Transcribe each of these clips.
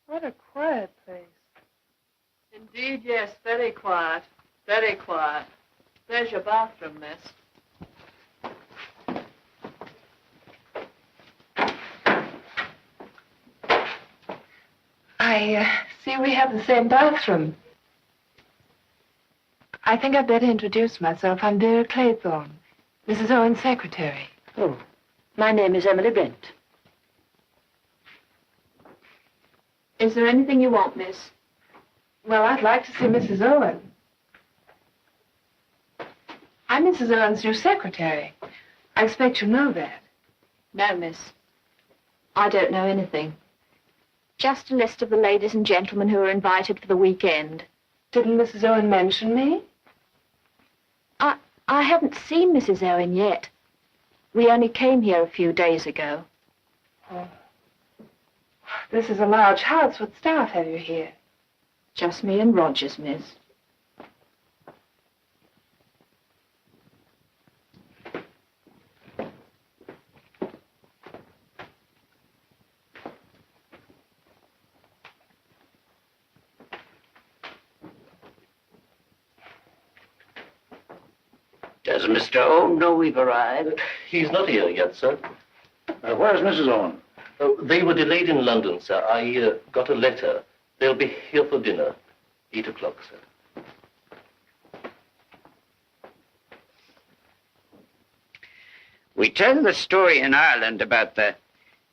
What a quiet place. Indeed, yes, very quiet. Very quiet. There's your bathroom, miss. I see we have the same bathroom. I think I'd better introduce myself. I'm Vera Claythorne, Mrs. Owen's secretary. Oh, my name is Emily Brent. Is there anything you want, miss? Well, I'd like to see Mrs. Owen. I'm Mrs. Owen's new secretary. I expect you know that. No, miss. I don't know anything. Just a list of the ladies and gentlemen who are invited for the weekend. Didn't Mrs. Owen mention me? I haven't seen Mrs. Owen yet. We only came here a few days ago. Oh. This is a large house. What staff have you here? Just me and Rogers, miss. Does Mr. Owen know we've arrived? He's not here yet, sir. Where's Mrs. Owen? They were delayed in London, sir. I got a letter. They'll be here for dinner. 8 o'clock, sir. We tell the story in Ireland about the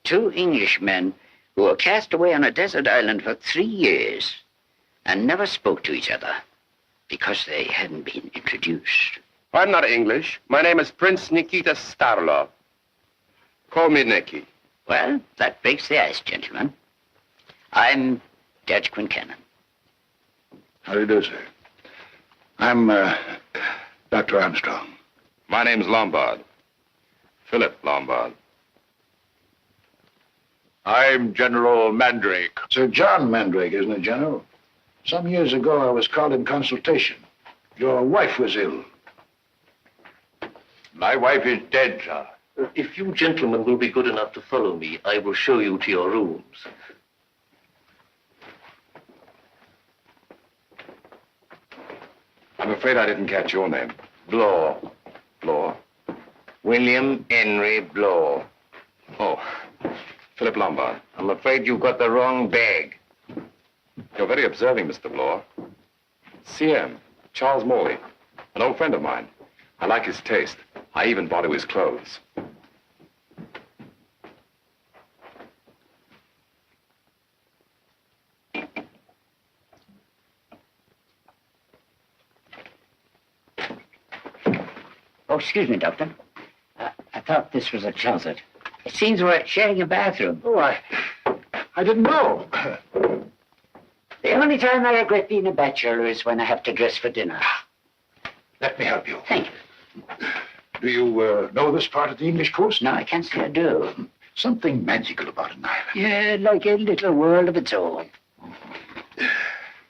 two Englishmen who were cast away on a desert island for 3 years and never spoke to each other because they hadn't been introduced. I'm not English. My name is Prince Nikita Starlov. Call me Nicky. Well, that breaks the ice, gentlemen. I'm Judge Quincannon. How do you do, sir? I'm Dr. Armstrong. My name's Lombard. Philip Lombard. I'm General Mandrake. Sir John Mandrake, isn't it, General? Some years ago, I was called in consultation. Your wife was ill. My wife is dead, sir. If you gentlemen will be good enough to follow me, I will show you to your rooms. I'm afraid I didn't catch your name. Bloor. Bloor. William Henry Bloor. Oh, Philip Lombard. I'm afraid you got the wrong bag. You're very observing, Mr. Bloor. CM, Charles Morley, an old friend of mine. I like his taste. I even bought him his clothes. Oh, excuse me, Doctor. I thought this was a closet. It seems we're sharing a bathroom. Oh, I didn't know. The only time I regret being a bachelor is when I have to dress for dinner. Let me help you. Thank you. Do you know this part of the English coast? No, I can't say I do. Something magical about an island. Yeah, like a little world of its own.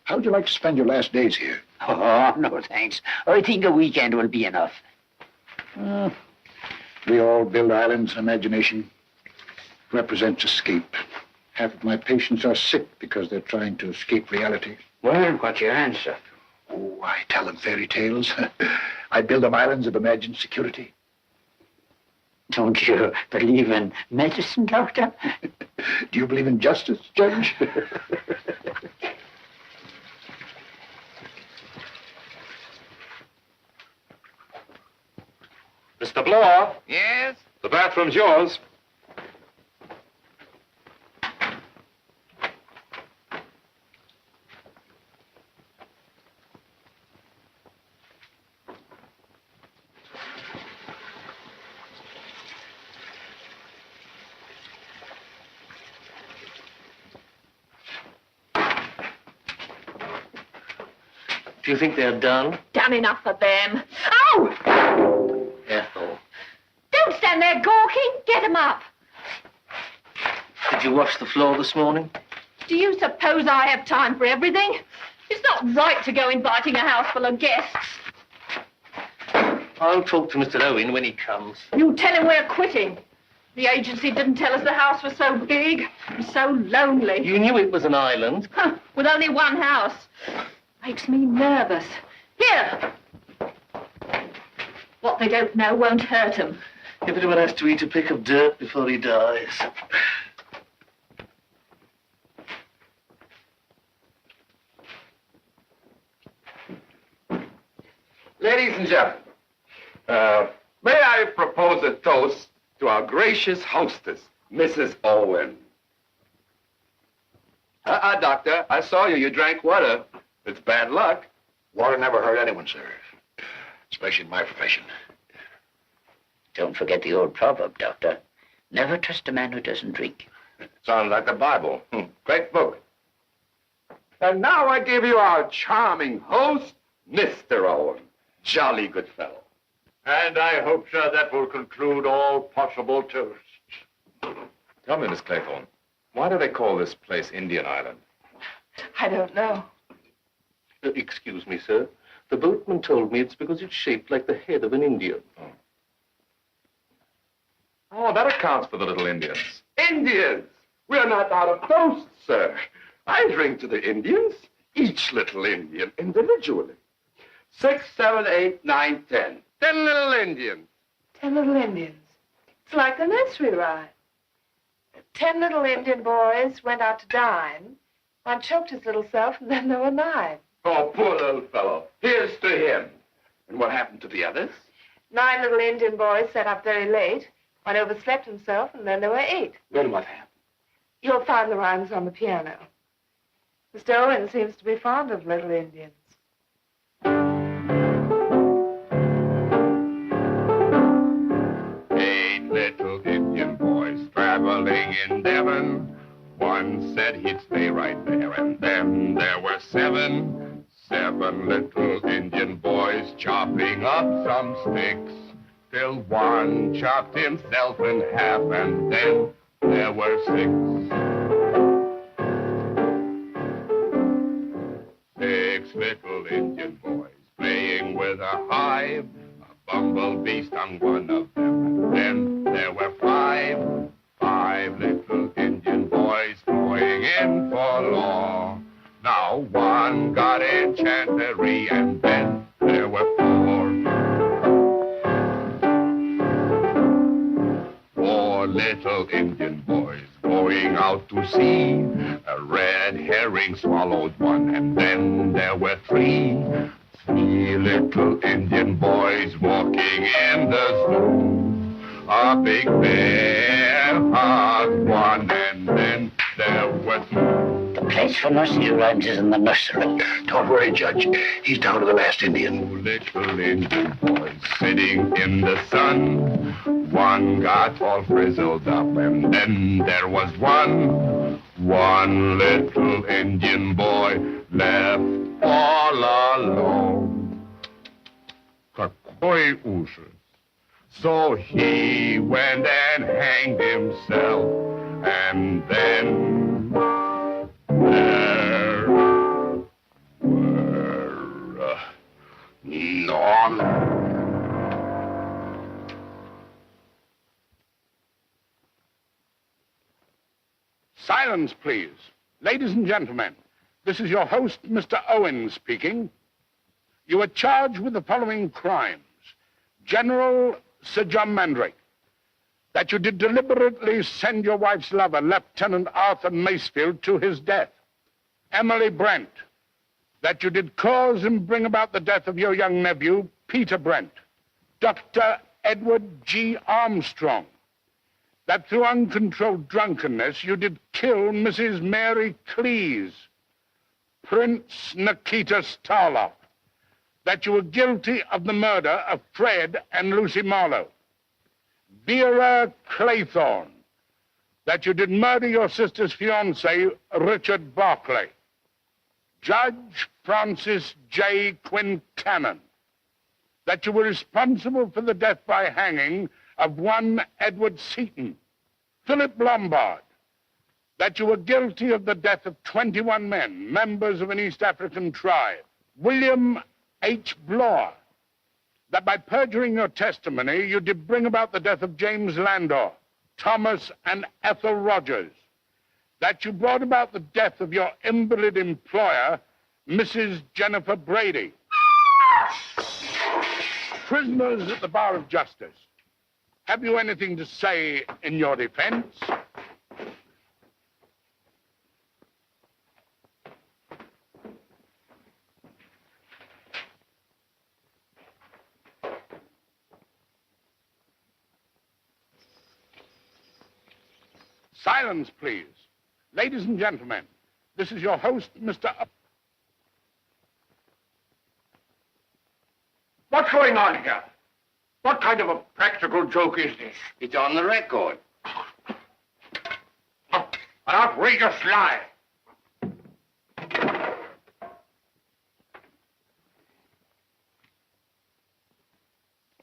How would you like to spend your last days here? Oh, no, thanks. I think a weekend will be enough. We all build islands in imagination. Represents escape. Half of my patients are sick because they're trying to escape reality. Well, what's your answer? Oh, I tell them fairy tales. I build them islands of imagined security. Don't you believe in medicine, Doctor? Do you believe in justice, Judge? Mr. Bloor, Yes? the bathroom's yours. Do you think they're done? Done enough for them. Oh! Ethel, Don't stand there gawking. Get 'em up. did you wash the floor this morning? Do you suppose I have time for everything? It's not right to go inviting a house full of guests. I'll talk to Mr. Owen when he comes. You tell him we're quitting. The agency didn't tell us the house was so big and so lonely. You knew it was an island. Huh, with only one house. Makes me nervous. Here. What they don't know won't hurt them. Everyone has to eat a pick of dirt before he dies. Ladies and gentlemen, may I propose a toast to our gracious hostess, Mrs. Owen. Doctor, I saw you. You drank water. It's bad luck. Water never hurt anyone, sir. Especially in my profession. Don't forget the old proverb, Doctor. Never trust a man who doesn't drink. Sounds like the Bible. Great book. And now I give you our charming host, Mr. Owen. Jolly good fellow. And I hope, sir, that will conclude all possible toasts. Tell me, Miss Claythorne, why do they call this place Indian Island? I don't know. Excuse me, sir. The boatman told me it's because it's shaped like the head of an Indian. Oh, that accounts for the little Indians. Indians! We're not out of toast, sir. I drink to the Indians, each little Indian individually. 6, 7, 8, 9, 10. 10 little Indians. 10 little Indians. It's like the nursery rhyme. 10 little Indian boys went out to dine. One choked his little self, and then there were 9. Oh, poor little fellow. Here's to him. And what happened to the others? 9 little Indian boys sat up very late. One overslept himself, and then there were 8. Then what happened? You'll find the rhymes on the piano. Mr. Owen seems to be fond of little Indians. 8 little Indian boys traveling in Devon. One said he'd stay right there, and then there were 7. 7 little Indian boys chopping up some sticks, till one chopped himself in half, and then there were 6. 6 little Indian boys playing with a hive. A bumblebee stung one of them, and then there were 5. 5 little Indian boys going in for law. Now one got enchantery, and then there were 4. 4 little Indian boys going out to sea. A red herring swallowed one, and then there were 3. 3 little Indian boys walking in the zoo. A big bear hugged one, and then there were 2. The place for nursery rhymes is in the nursery. Don't worry, Judge. He's down to the last Indian. 2 little Indian boys sitting in the sun. One got all frizzled up, and then there was 1. 1 little Indian boy Deus. So he went and hanged himself, and then there were none. Silence, please. Ladies and gentlemen, this is your host, Mr. Owen, speaking. You are charged with the following crimes. General Sir John Mandrake, that you did deliberately send your wife's lover, Lieutenant Arthur Macefield, to his death. Emily Brent, that you did cause and bring about the death of your young nephew, Peter Brent. Dr. Edward G. Armstrong, that through uncontrolled drunkenness you did kill Mrs. Mary Cleese. Prince Nikita Starloff, that you were guilty of the murder of Fred and Lucy Marlowe. Vera Claythorne, that you did murder your sister's fiancé, Richard Barclay. Judge Francis J. Quincannon, that you were responsible for the death by hanging of one Edward Seaton. Philip Lombard, that you were guilty of the death of 21 men, members of an East African tribe. William H. Bloor, that by perjuring your testimony, you did bring about the death of James Landor, Thomas and Ethel Rogers, that you brought about the death of your invalid employer, Mrs. Jennifer Brady. Prisoners at the bar of justice, have you anything to say in your defense? Silence, please. Ladies and gentlemen, this is your host, Mr. What's going on here? What kind of a practical joke is this? It's on the record. An outrageous lie.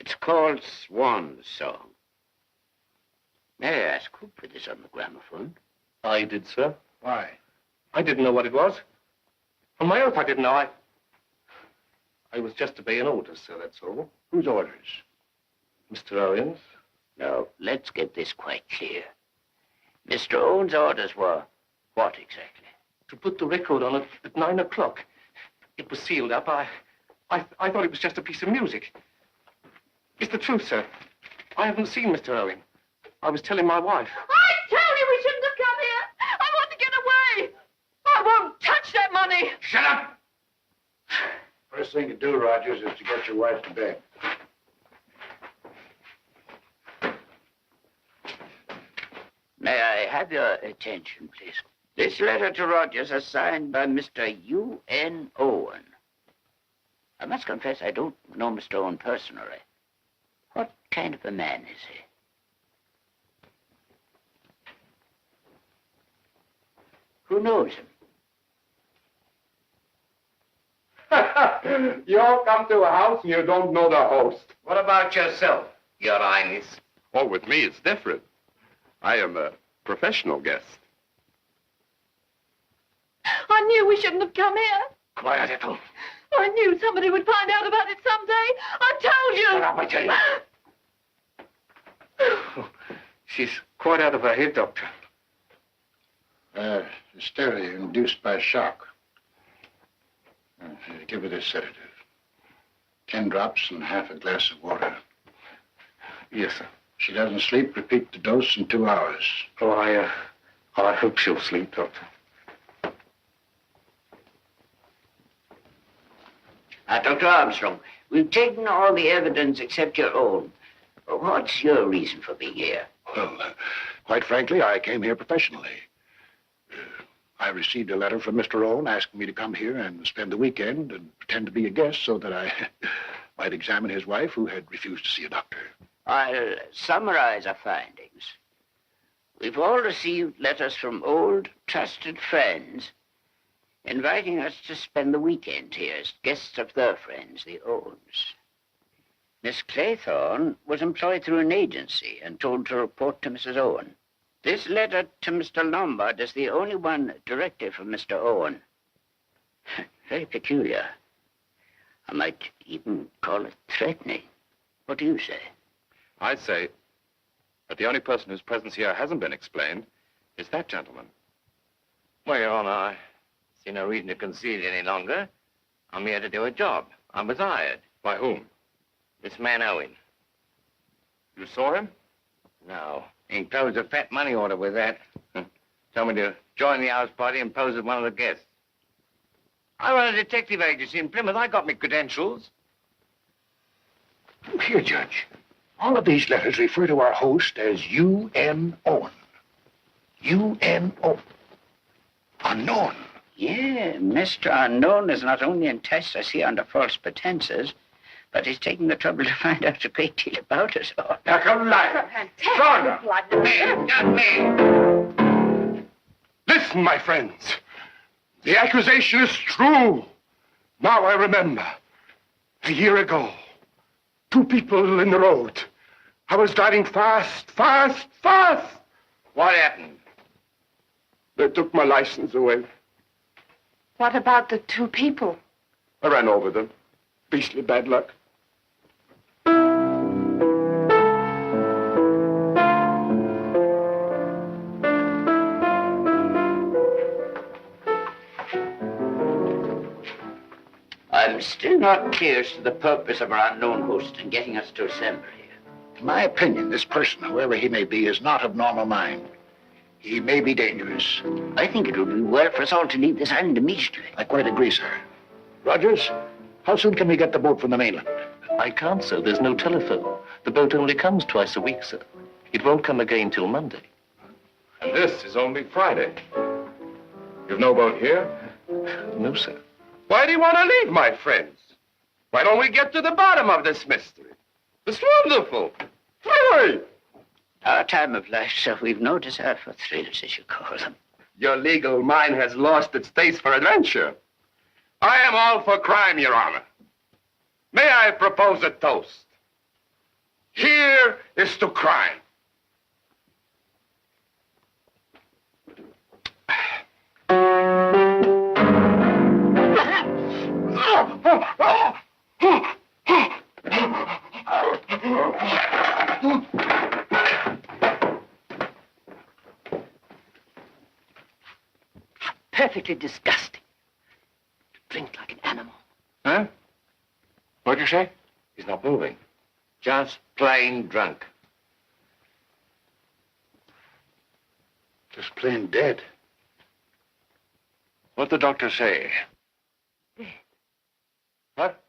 It's called Swan Song. May I ask who put this on the gramophone? I did, sir. Why? I didn't know what it was. On my oath, I didn't know. I was just obeying orders, sir, that's all. Whose orders? Mr. Owen's. Now, let's get this quite clear. Mr. Owen's orders were what exactly? To put the record on at 9 o'clock. It was sealed up. I thought it was just a piece of music. It's the truth, sir. I haven't seen Mr. Owen. I was telling my wife. I told you we shouldn't have come here. I want to get away. I won't touch that money. Shut up! First thing to do, Rogers, is to get your wife to bed. May I have your attention, please? This letter to Rogers is signed by Mr. U.N. Owen. I must confess I don't know Mr. Owen personally. What kind of a man is he? Who knows him? You all come to a house and you don't know the host. What about yourself, Your Highness? Oh, with me, it's different. I am a professional guest. I knew we shouldn't have come here. Quiet, Ethel. I knew somebody would find out about it someday. I told you. Shut up, I tell you. She's quite out of her head, Doctor. Hysteria induced by shock. Give her this sedative. 10 drops and half a glass of water. Yes, sir. If she doesn't sleep, repeat the dose in 2 hours. Oh, I hope she'll sleep, Doctor. Dr. Armstrong, we've taken all the evidence except your own. What's your reason for being here? Well, quite frankly, I came here professionally. I received a letter from Mr. Owen asking me to come here and spend the weekend and pretend to be a guest so that I might examine his wife, who had refused to see a doctor. I'll summarize our findings. We've all received letters from old, trusted friends inviting us to spend the weekend here as guests of their friends, the Owens. Miss Claythorne was employed through an agency and told to report to Mrs. Owen. This letter to Mr. Lombard is the only one directed from Mr. Owen. Very peculiar. I might even call it threatening. What do you say? I say that the only person whose presence here hasn't been explained is that gentleman. Well, Your Honor, I see no reason to conceal it any longer. I'm here to do a job. I was hired. By whom? This man Owen. You saw him? No. He enclosed a fat money order with that. Told me to join the house party and pose as one of the guests. I run a detective agency in Plymouth. I got me credentials. Here, Judge. All of these letters refer to our host as U.N. Owen. U.N.O. Unknown. Yeah, Mr. Unknown is not only enticed us here under false pretenses, but he's taken the trouble to find out a great deal about us all. That's a lie. Fantastic. Not me. Listen, my friends. The accusation is true. Now I remember. A year ago, two people in the road. I was driving fast. What happened? They took my license away. What about the two people? I ran over them. Beastly bad luck. I'm still not clear as to the purpose of our unknown host in getting us to assemble here. In my opinion, this person, whoever he may be, is not of normal mind. He may be dangerous. I think it would be well for us all to leave this island immediately. I quite agree, sir. Rogers, how soon can we get the boat from the mainland? I can't, sir. There's no telephone. The boat only comes twice a week, sir. It won't come again till Monday. And this is only Friday. You've no boat here? No, sir. Why do you want to leave, my friends? Why don't we get to the bottom of this mystery? It's wonderful. Hurry! Our time of life, sir, we've no desire for thrills, as you call them. Your legal mind has lost its taste for adventure. I am all for crime, Your Honor. May I propose a toast? Here is to crime. Perfectly disgusting. To drink like an animal. Huh? What'd you say? He's not moving. Just plain drunk. Just plain dead. What'd the doctor say? Dead. What?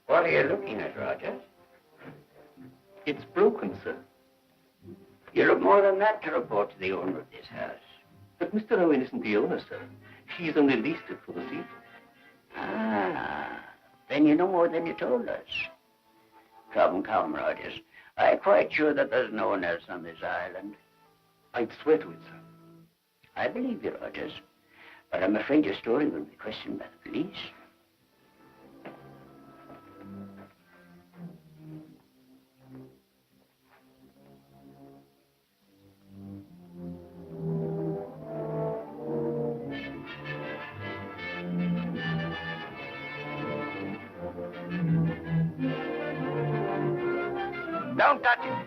What are you looking at, Roger? It's broken, sir. You look more than that to report to the owner of this house. But Mr. Owen isn't the owner, sir. He's only leased it for the season. Ah, then you know more than you told us. Come, Rogers. I'm quite sure that there's no one else on this island. I'd swear to it, sir. I believe you, Rogers. But I'm afraid your story will be questioned by the police. Don't touch it.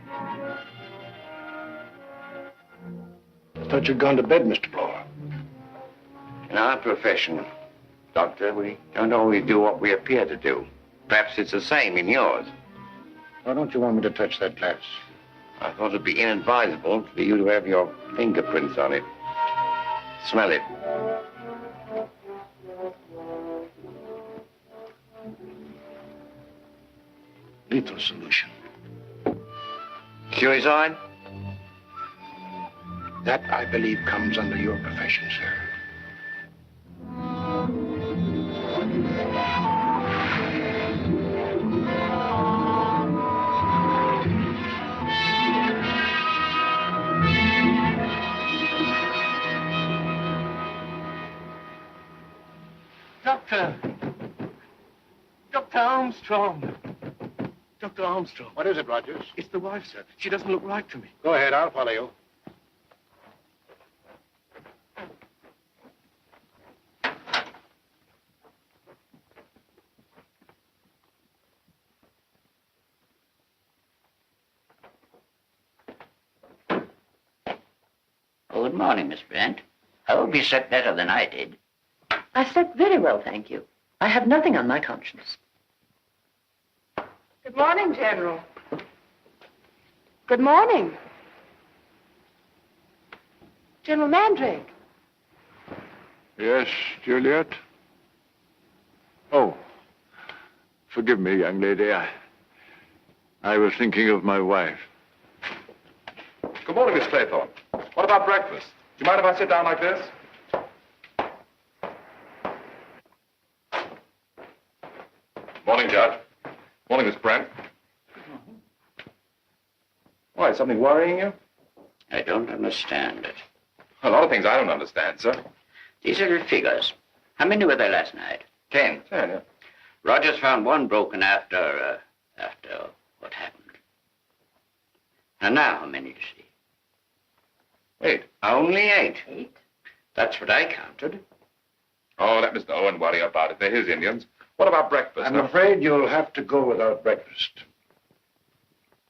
I thought you'd gone to bed, Mr. Blower. In our profession, Doctor, we don't always do what we appear to do. Perhaps it's the same in yours. Why don't you want me to touch that glass? I thought it'd be inadvisable for you to have your fingerprints on it. Smell it. Lethal solution. Suicide? That, I believe, comes under your profession, sir. Dr. Armstrong. Dr. Armstrong. What is it, Rogers? It's the wife, sir. She doesn't look right to me. Go ahead, I'll follow you. Oh, good morning, Miss Brent. I hope you slept better than I did. I slept very well, thank you. I have nothing on my conscience. Good morning, General. Good morning. General Mandrake. Yes, Juliet? Oh, forgive me, young lady. I was thinking of my wife. Good morning, Miss Claythorne. What about breakfast? Do you mind if I sit down like this? Morning, Judge. Morning, Miss Brent. Why, is something worrying you? I don't understand it. A lot of things I don't understand, sir. These little figures. How many were there last night? 10. 10, yeah. Rogers found one broken after what happened. And now, how many do you see? 8. Only 8. 8. That's what I counted. Oh, let Mr. Owen worry about it. They're his Indians. What about breakfast? I'm afraid you'll have to go without breakfast.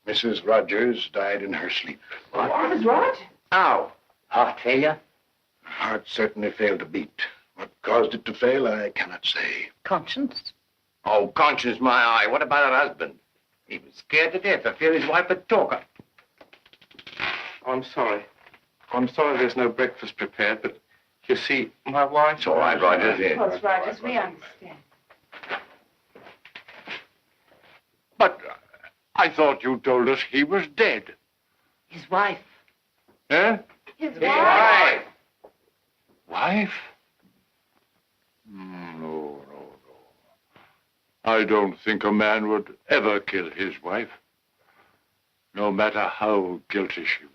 Mrs. Rogers died in her sleep. What? Mrs. Rogers? How? Heart failure? Her heart certainly failed to beat. What caused it to fail, I cannot say. Conscience? Oh, conscience, my eye. What about her husband? He was scared to death. I fear his wife would talk her. I'm sorry. I'm sorry there's no breakfast prepared, but you see, my wife... It's all right, Rogers. Of Here. course, Rogers, we understand. But I thought you told us he was dead. His wife. Eh? His Wife. Wife? No. I don't think a man would ever kill his wife, no matter how guilty she was.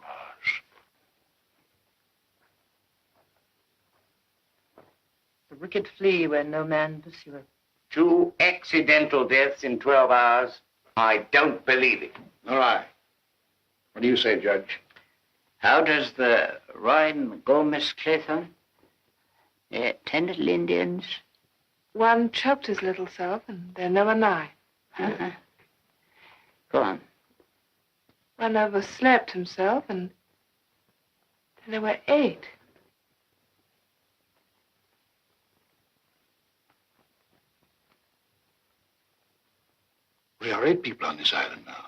The wicked flee where no man pursueth. 2 accidental deaths in 12 hours. I don't believe it. All right. What do you say, Judge? How does the rhyme go, Miss Claythorne? 10 little Indians. One choked his little self, and there never nigh. Uh-huh. Go on. One overslept himself, and then there were 8. We are 8 people on this island now.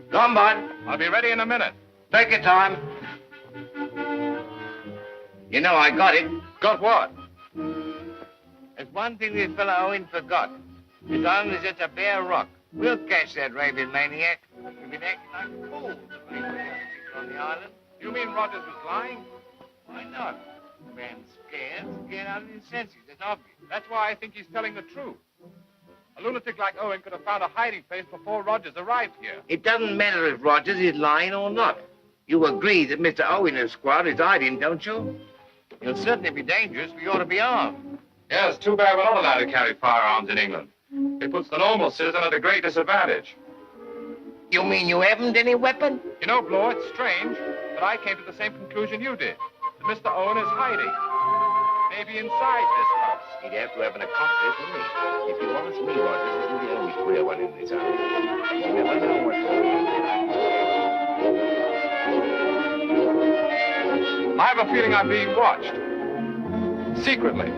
Go on, bud. I'll be ready in a minute. Take your time. You know, I got it. Got what? There's one thing this fellow Owen forgot. As long as it's a bare rock, we'll catch that raving maniac. We've been acting like fools of late with the other people on the island. You mean Rogers was lying? Why not? The man's scared out of his senses. It's obvious. That's why I think he's telling the truth. A lunatic like Owen could have found a hiding place before Rogers arrived here. It doesn't matter if Rogers is lying or not. You agree that Mr. Owen and his squad is hiding, don't you? He'll certainly be dangerous. We ought to be armed. Yeah, it's too bad we're not allowed to carry firearms in England. It puts the normal citizen at a great disadvantage. You mean you haven't any weapon? You know, Bloor, it's strange, but I came to the same conclusion you did. That Mr. Owen is hiding. Maybe inside this house. He'd have to have an accomplice, wouldn't he? If you ask me, Rogers isn't the only queer one in this house. You never know what's going on. I have a feeling I'm being watched. Secretly.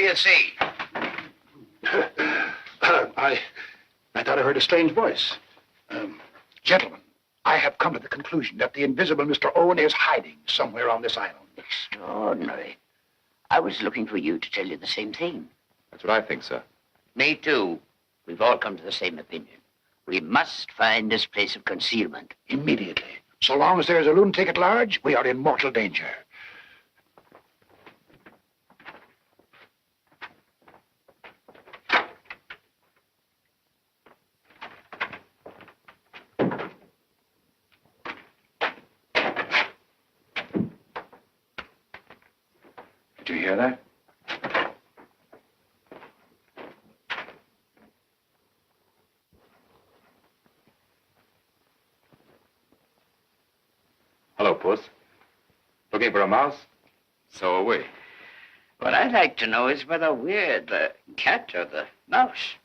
you see? I thought I heard a strange voice. Gentlemen, I have come to the conclusion that the invisible Mr. Owen is hiding somewhere on this island. Extraordinary. I was looking for you to tell you the same thing. That's what I think, sir. Me too. We've all come to the same opinion. We must find this place of concealment. Immediately. So long as there is a lunatic at large, we are in mortal danger. Did you hear that? Hello, Puss. Looking for a mouse? So are we. What I'd like to know is whether we're the cat or the mouse.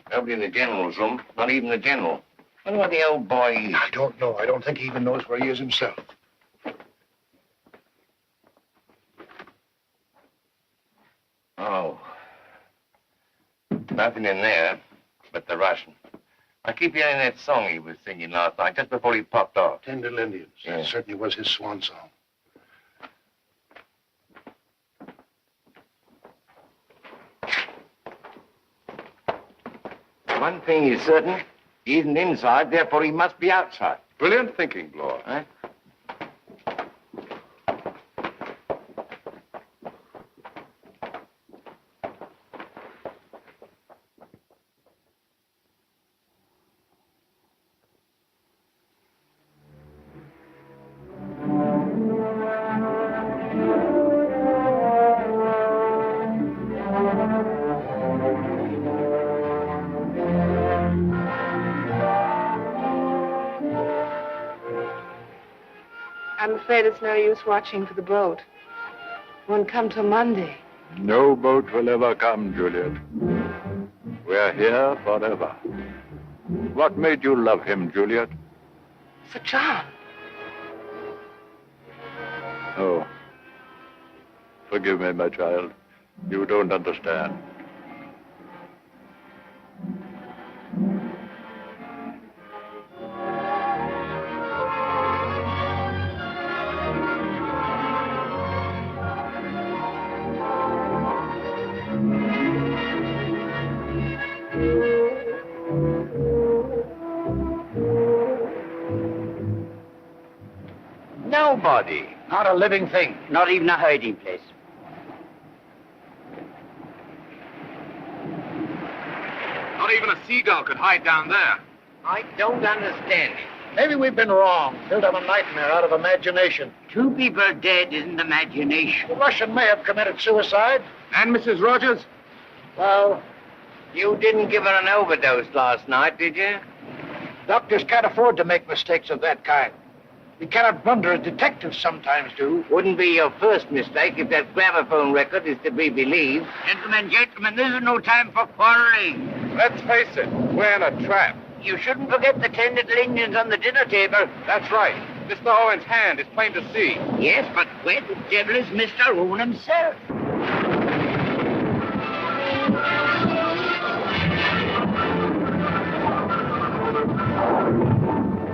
Nobody in the general's room, not even the general. Wonder what the old boy is. I don't know. I don't think he even knows where he is himself. Oh. Nothing in there but the Russian. I keep hearing that song he was singing last night, just before he popped off. 10 Little Indians. Yeah. That certainly was his swan song. One thing is certain, he isn't inside, therefore he must be outside. Brilliant thinking, Bloor. Huh? I'm afraid it's no use watching for the boat. Won't come till Monday. No boat will ever come, Juliet. We're here forever. What made you love him, Juliet? For John. Oh. Forgive me, my child. You don't understand. Nobody. Not a living thing. Not even a hiding place. Not even a seagull could hide down there. I don't understand it. Maybe we've been wrong. Built up a nightmare out of imagination. 2 people dead isn't imagination. The Russian may have committed suicide. And Mrs. Rogers? Well, you didn't give her an overdose last night, did you? Doctors can't afford to make mistakes of that kind. We cannot blunder as detectives sometimes do. Wouldn't be your first mistake if that gramophone record is to be believed. Gentlemen, this is no time for quarreling. Let's face it, we're in a trap. You shouldn't forget the 10 little Indians on the dinner table. That's right. Mr. Owen's hand is plain to see. Yes, but where the devil is Mr. Owen himself?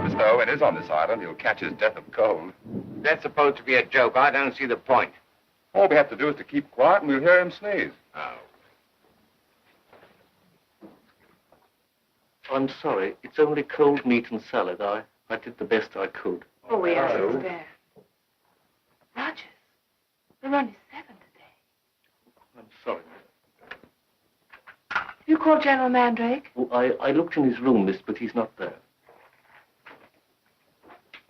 Mr. Owen is on this island. He'll catch his death of cold. That's supposed to be a joke. I don't see the point. All we have to do is to keep quiet and we'll hear him sneeze. Oh. I'm sorry. It's only cold meat and salad. I did the best I could. Oh, we understand. Rogers, we're only 7 today. I'm sorry. You called General Mandrake? Oh, I looked in his room, miss, but he's not there.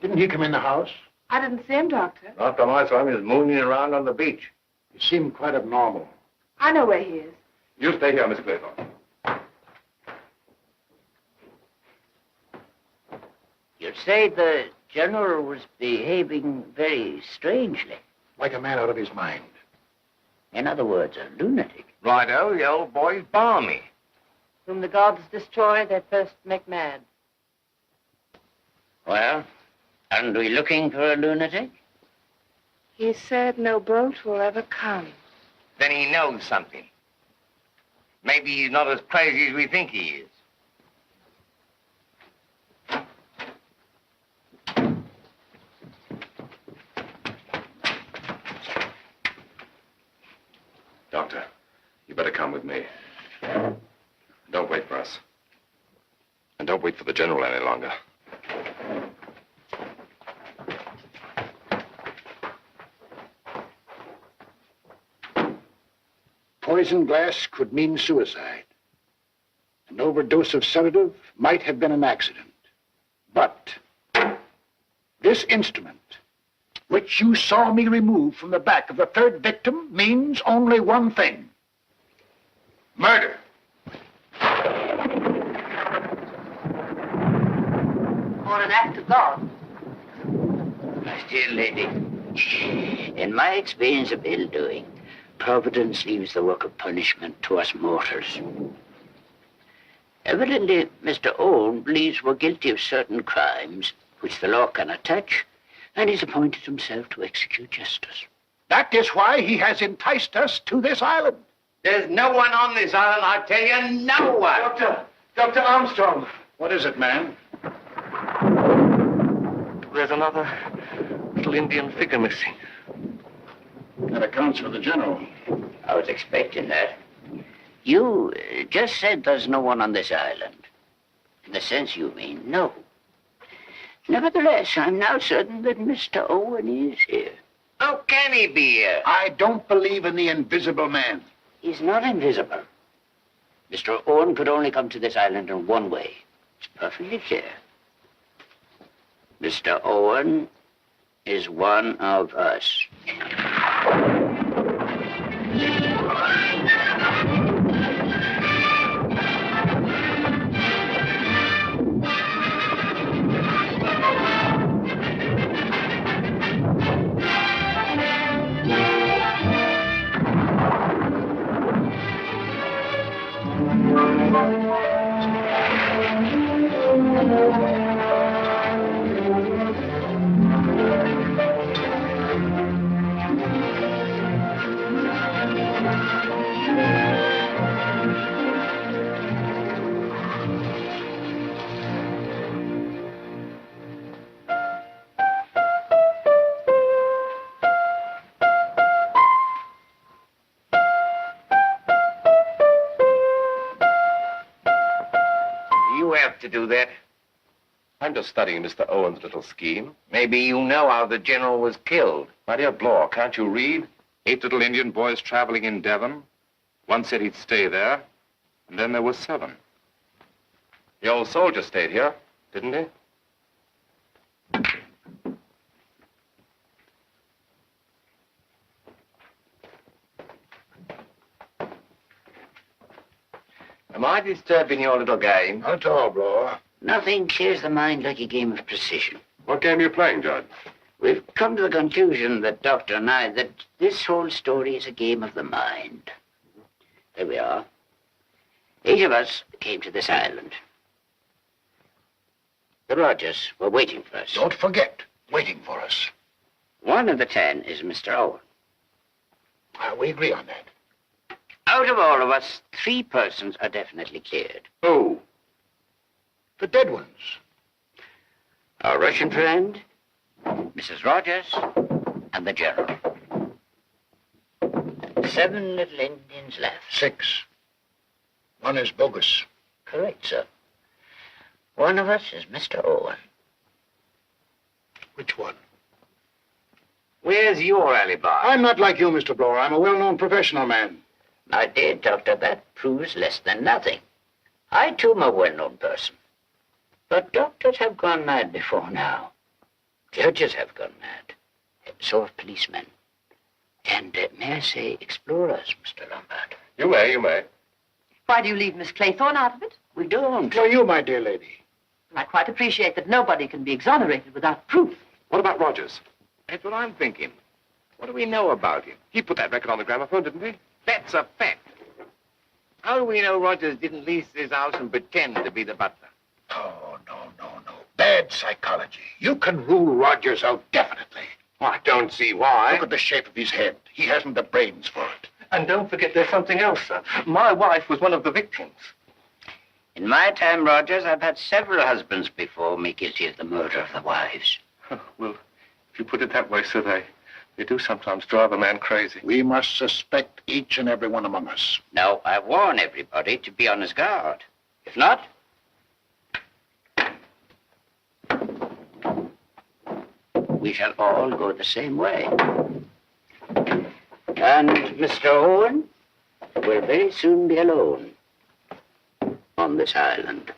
Didn't he come in the house? I didn't see him, Doctor. Last time I saw him, he was mooning around on the beach. He seemed quite abnormal. I know where he is. You stay here, Miss Claythorne. You say the general was behaving very strangely. Like a man out of his mind. In other words, a lunatic. Righto, the old boy's balmy. Whom the gods destroy, they first make mad. Well, aren't we looking for a lunatic? He said no boat will ever come. Then he knows something. Maybe he's not as crazy as we think he is. Doctor, you better come with me. Don't wait for us. And don't wait for the general any longer. Poison glass could mean suicide. An overdose of sedative might have been an accident. But this instrument, which you saw me remove from the back of the third victim, means only one thing. Murder. Or an act of God. My dear lady, in my experience of ill-doing, Providence leaves the work of punishment to us mortals. Evidently, Mr. Owen believes we're guilty of certain crimes which the law cannot touch, and he's appointed himself to execute justice. That is why he has enticed us to this island. There's no one on this island, I tell you, no one. Dr. Armstrong. What is it, man? There's another little Indian figure missing. That accounts for the general. I was expecting that. You just said there's no one on this island. In the sense you mean, no. Nevertheless, I'm now certain that Mr. Owen is here. How can he be here? I don't believe in the invisible man. He's not invisible. Mr. Owen could only come to this island in one way. It's perfectly clear. Mr. Owen is one of us. You have to do that. I'm just studying Mr. Owen's little scheme. Maybe you know how the general was killed. My dear Blore, can't you read? 8 little Indian boys traveling in Devon. One said he'd stay there, and then there were 7. The old soldier stayed here, didn't he? Am I disturbing your little game? Not at all, Blower. Nothing clears the mind like a game of precision. What game are you playing, Judge? We've come to the conclusion, that Doctor and I, that this whole story is a game of the mind. There we are. 8 of us came to this island. The Rogers were waiting for us. Don't forget, waiting for us. One of the 10 is Mr. Owen. We agree on that. Out of all of us, 3 persons are definitely cleared. Who? The dead ones. Our Russian friend, Mrs. Rogers, and the General. 7 little Indians left. 6. One is bogus. Correct, sir. One of us is Mr. Owen. Which one? Where's your alibi? I'm not like you, Mr. Blower. I'm a well-known professional man. My dear doctor, that proves less than nothing. I, too, am a well-known person. But doctors have gone mad before now. Judges have gone mad. So have policemen. And, may I say, explorers, Mr. Lombard. You may, you may. Why do you leave Miss Claythorne out of it? We don't. No, you, my dear lady. I quite appreciate that nobody can be exonerated without proof. What about Rogers? That's what I'm thinking. What do we know about him? He put that record on the gramophone, didn't he? That's a fact. How do we know Rogers didn't lease this house and pretend to be the butler? Oh, no. Bad psychology. You can rule Rogers out definitely. I don't see why. Look at the shape of his head. He hasn't the brains for it. And don't forget there's something else, sir. My wife was one of the victims. In my time, Rogers, I've had several husbands before me guilty of the murder of the wives. Well, if you put it that way, sir, they do sometimes drive a man crazy. We must suspect each and every one among us. Now, I warn everybody to be on his guard. If not, we shall all go the same way. And Mr. Owen will very soon be alone on this island.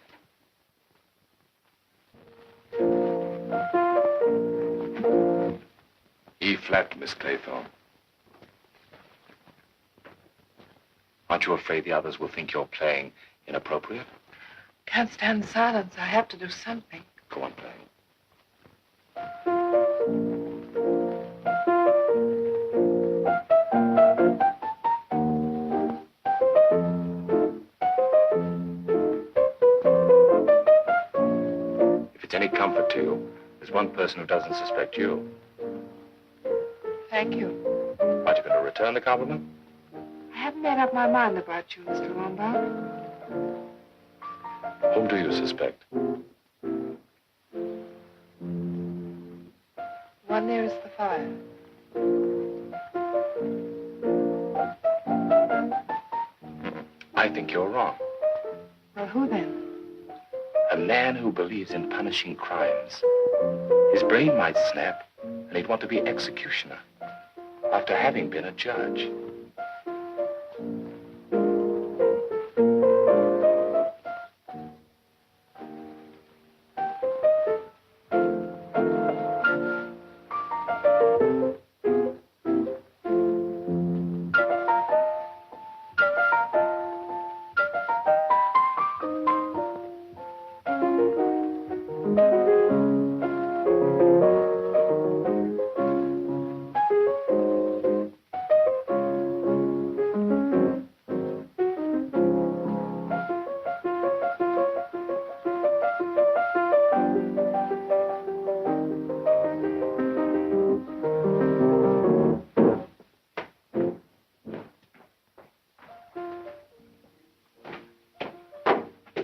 E flat, Miss Claythorne. Aren't you afraid the others will think you're playing inappropriate? Can't stand silence. I have to do something. Go on playing. If it's any comfort to you, there's one person who doesn't suspect you. Thank you. Aren't you going to return the compliment? I haven't made up my mind about you, Mr. Lombard. Whom do you suspect? One nearest the fire. I think you're wrong. Well, who then? A man who believes in punishing crimes. His brain might snap, and he'd want to be executioner after having been a judge.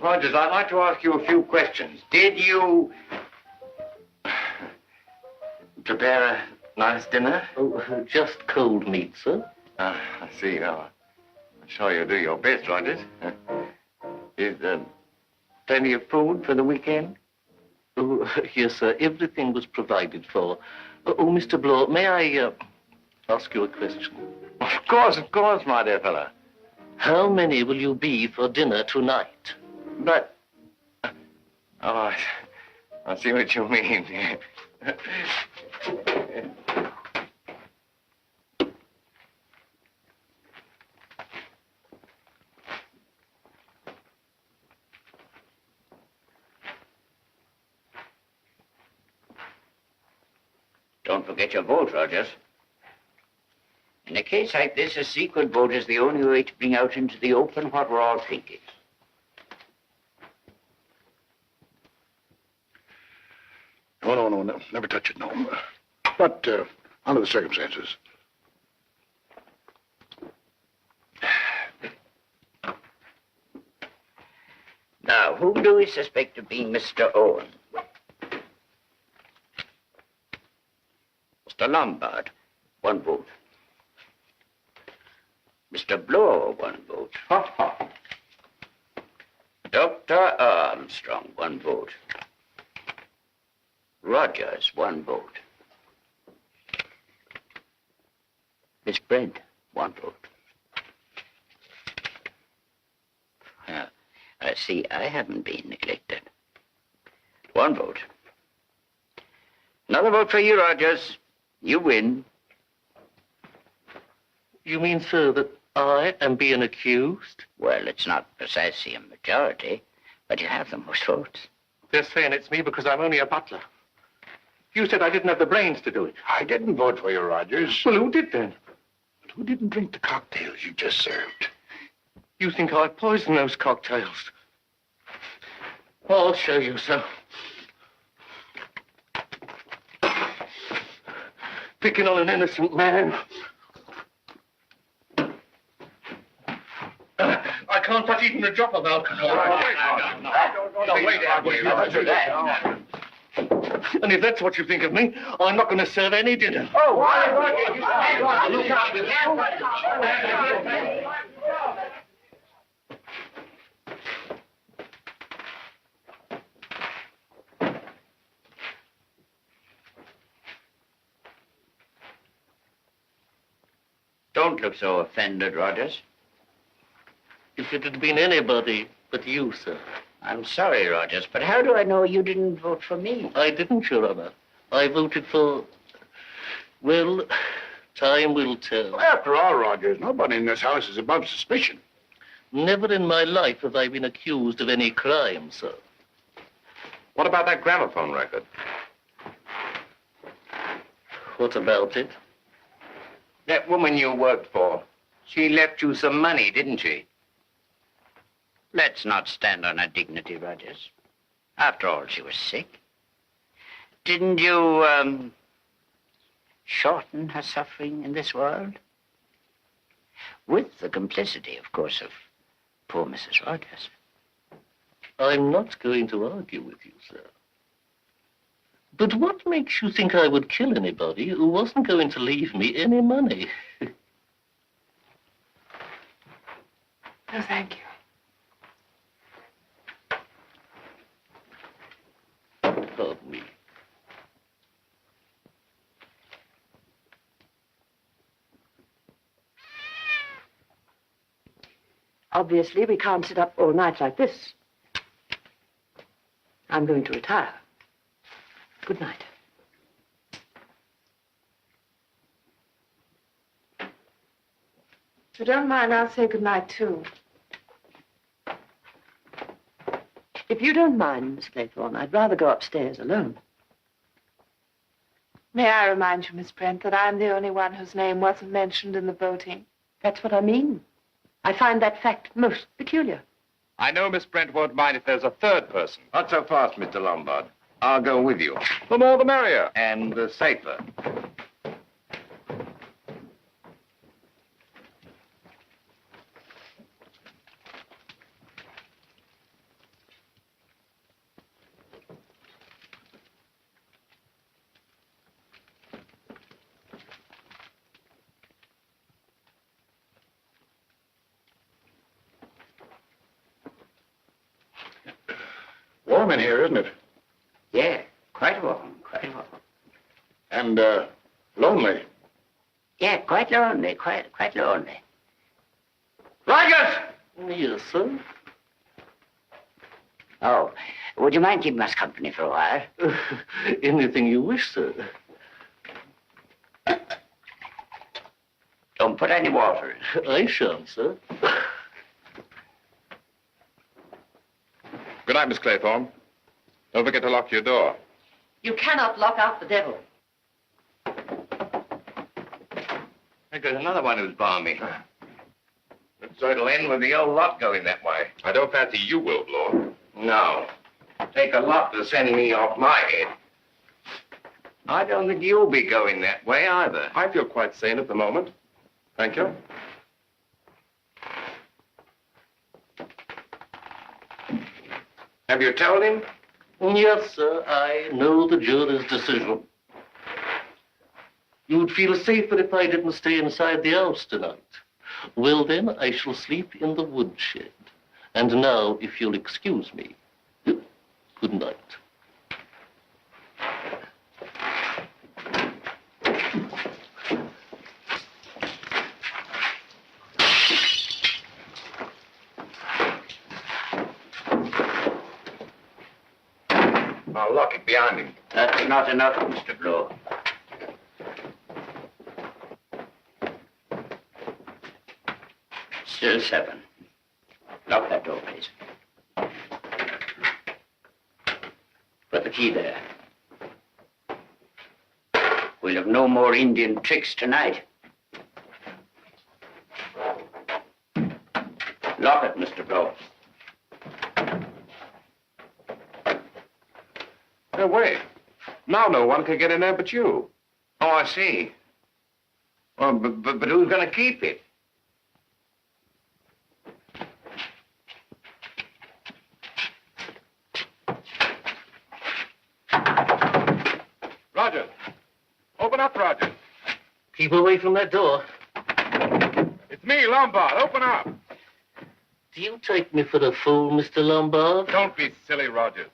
Rogers, I'd like to ask you a few questions. Did you prepare a nice dinner? Oh, just cold meat, sir. I see. Now, I'm sure you do your best, Rogers. Is plenty of food for the weekend? Oh, yes, sir. Everything was provided for. Oh, Mr. Blow, may I ask you a question? Of course, my dear fellow. How many will you be for dinner tonight? But... Oh, I see what you mean. Don't forget your vote, Rogers. In a case like this, a secret vote is the only way to bring out into the open what we're all thinking. No, never touch it, no. But, under the circumstances. Now, whom do we suspect of being Mr. Owen? Mr. Lombard, 1 vote. Mr. Blow, 1 vote. Dr. Armstrong, 1 vote. Rogers, 1 vote. Miss Brent, 1 vote. See, I haven't been neglected. 1 vote. Another vote for you, Rogers. You win. You mean, sir, that I am being accused? Well, it's not precisely a majority, but you have the most votes. They're saying it's me because I'm only a butler. You said I didn't have the brains to do it. I didn't vote for you, Rogers. Well, who did then? But who didn't drink the cocktails you just served? You think I poisoned those cocktails? I'll show you, sir. picking on an innocent man. I can't touch even a drop of alcohol. And if that's what you think of me, I'm not going to serve any dinner. Oh, look out. Don't look so offended, Rogers. If it had been anybody but you, sir. I'm sorry, Rogers, but how do I know you didn't vote for me? I didn't, Your Honor. I voted for... Well, time will tell. Well, after all, Rogers, nobody in this house is above suspicion. Never in my life have I been accused of any crime, sir. What about that gramophone record? What about it? That woman you worked for, she left you some money, didn't she? Let's not stand on her dignity, Rogers. After all, she was sick. Didn't you, shorten her suffering in this world? With the complicity, of course, of poor Mrs. Rogers. I'm not going to argue with you, sir. But what makes you think I would kill anybody who wasn't going to leave me any money? No, thank you. Pardon me. Obviously, we can't sit up all night like this. I'm going to retire. Good night. If you don't mind, I'll say good night, too. If you don't mind, Miss Claythorne, I'd rather go upstairs alone. May I remind you, Miss Brent, that I'm the only one whose name wasn't mentioned in the voting. That's what I mean. I find that fact most peculiar. I know Miss Brent won't mind if there's a third person. Not so fast, Mr. Lombard. I'll go with you. The more the merrier. And safer. Warm in here, isn't it? Yeah, quite warm, quite warm. And, lonely. Yeah, quite lonely, quite lonely. Rogers! Yes, sir. Oh, would you mind keeping us company for a while? Anything you wish, sir. Don't put any water in. I shan't, sir. Good night, Miss Claythorne. Don't forget to lock your door. You cannot lock out the devil. There's another one who's balmy. So it'll end with the old lot going that way. I don't fancy you will, Lord. No. Take a lot to send me off my head. I don't think you'll be going that way either. I feel quite sane at the moment. Thank you. Have you told him? Yes, sir. I know the jury's decision. You'd feel safer if I didn't stay inside the house tonight. Well, then, I shall sleep in the woodshed. And now, if you'll excuse me, good night. I'll lock it behind him. That's not enough, Mr. Blow. Still 7. Lock that door, please. Put the key there. We'll have no more Indian tricks tonight. Lock it, Mr. Blow. No, wait. Now no one can get in there but you. Oh, I see. Well, but who's going to keep it? Rogers. Open up, Rogers. Keep away from that door. It's me, Lombard. Open up. Do you take me for a fool, Mr. Lombard? Don't be silly, Rogers.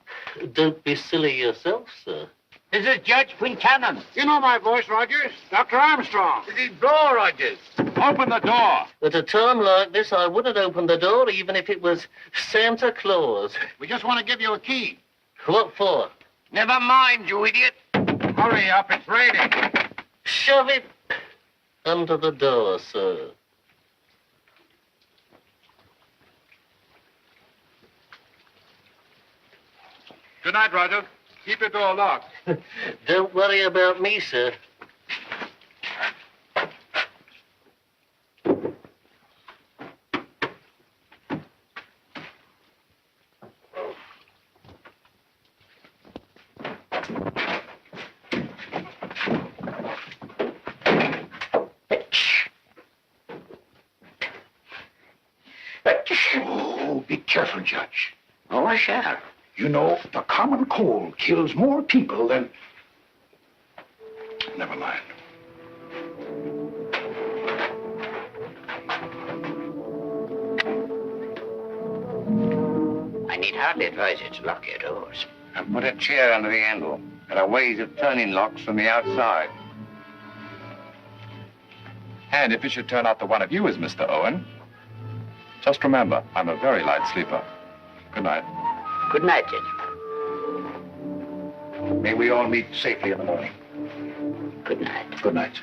Don't be silly yourself, sir. This is Judge Quincannon. You know my voice, Rogers. Dr. Armstrong. This is door, Rogers. Open the door. At a time like this, I wouldn't open the door even if it was Santa Claus. We just want to give you a key. What for? Never mind, you idiot. Hurry up, it's raining. Shove it under the door, sir. Good night, Rogers. Keep your door locked. Don't worry about me, sir. Oh, be careful, Judge. Oh, I shall. You know, the common cold kills more people than... Never mind. I need hardly advise you to lock your doors. And put a chair under the handle. There are ways of turning locks from the outside. And if it should turn out that one of you is Mr. Owen, just remember, I'm a very light sleeper. Good night. Good night, gentlemen. May we all meet safely in the morning. Good night. Good night, sir.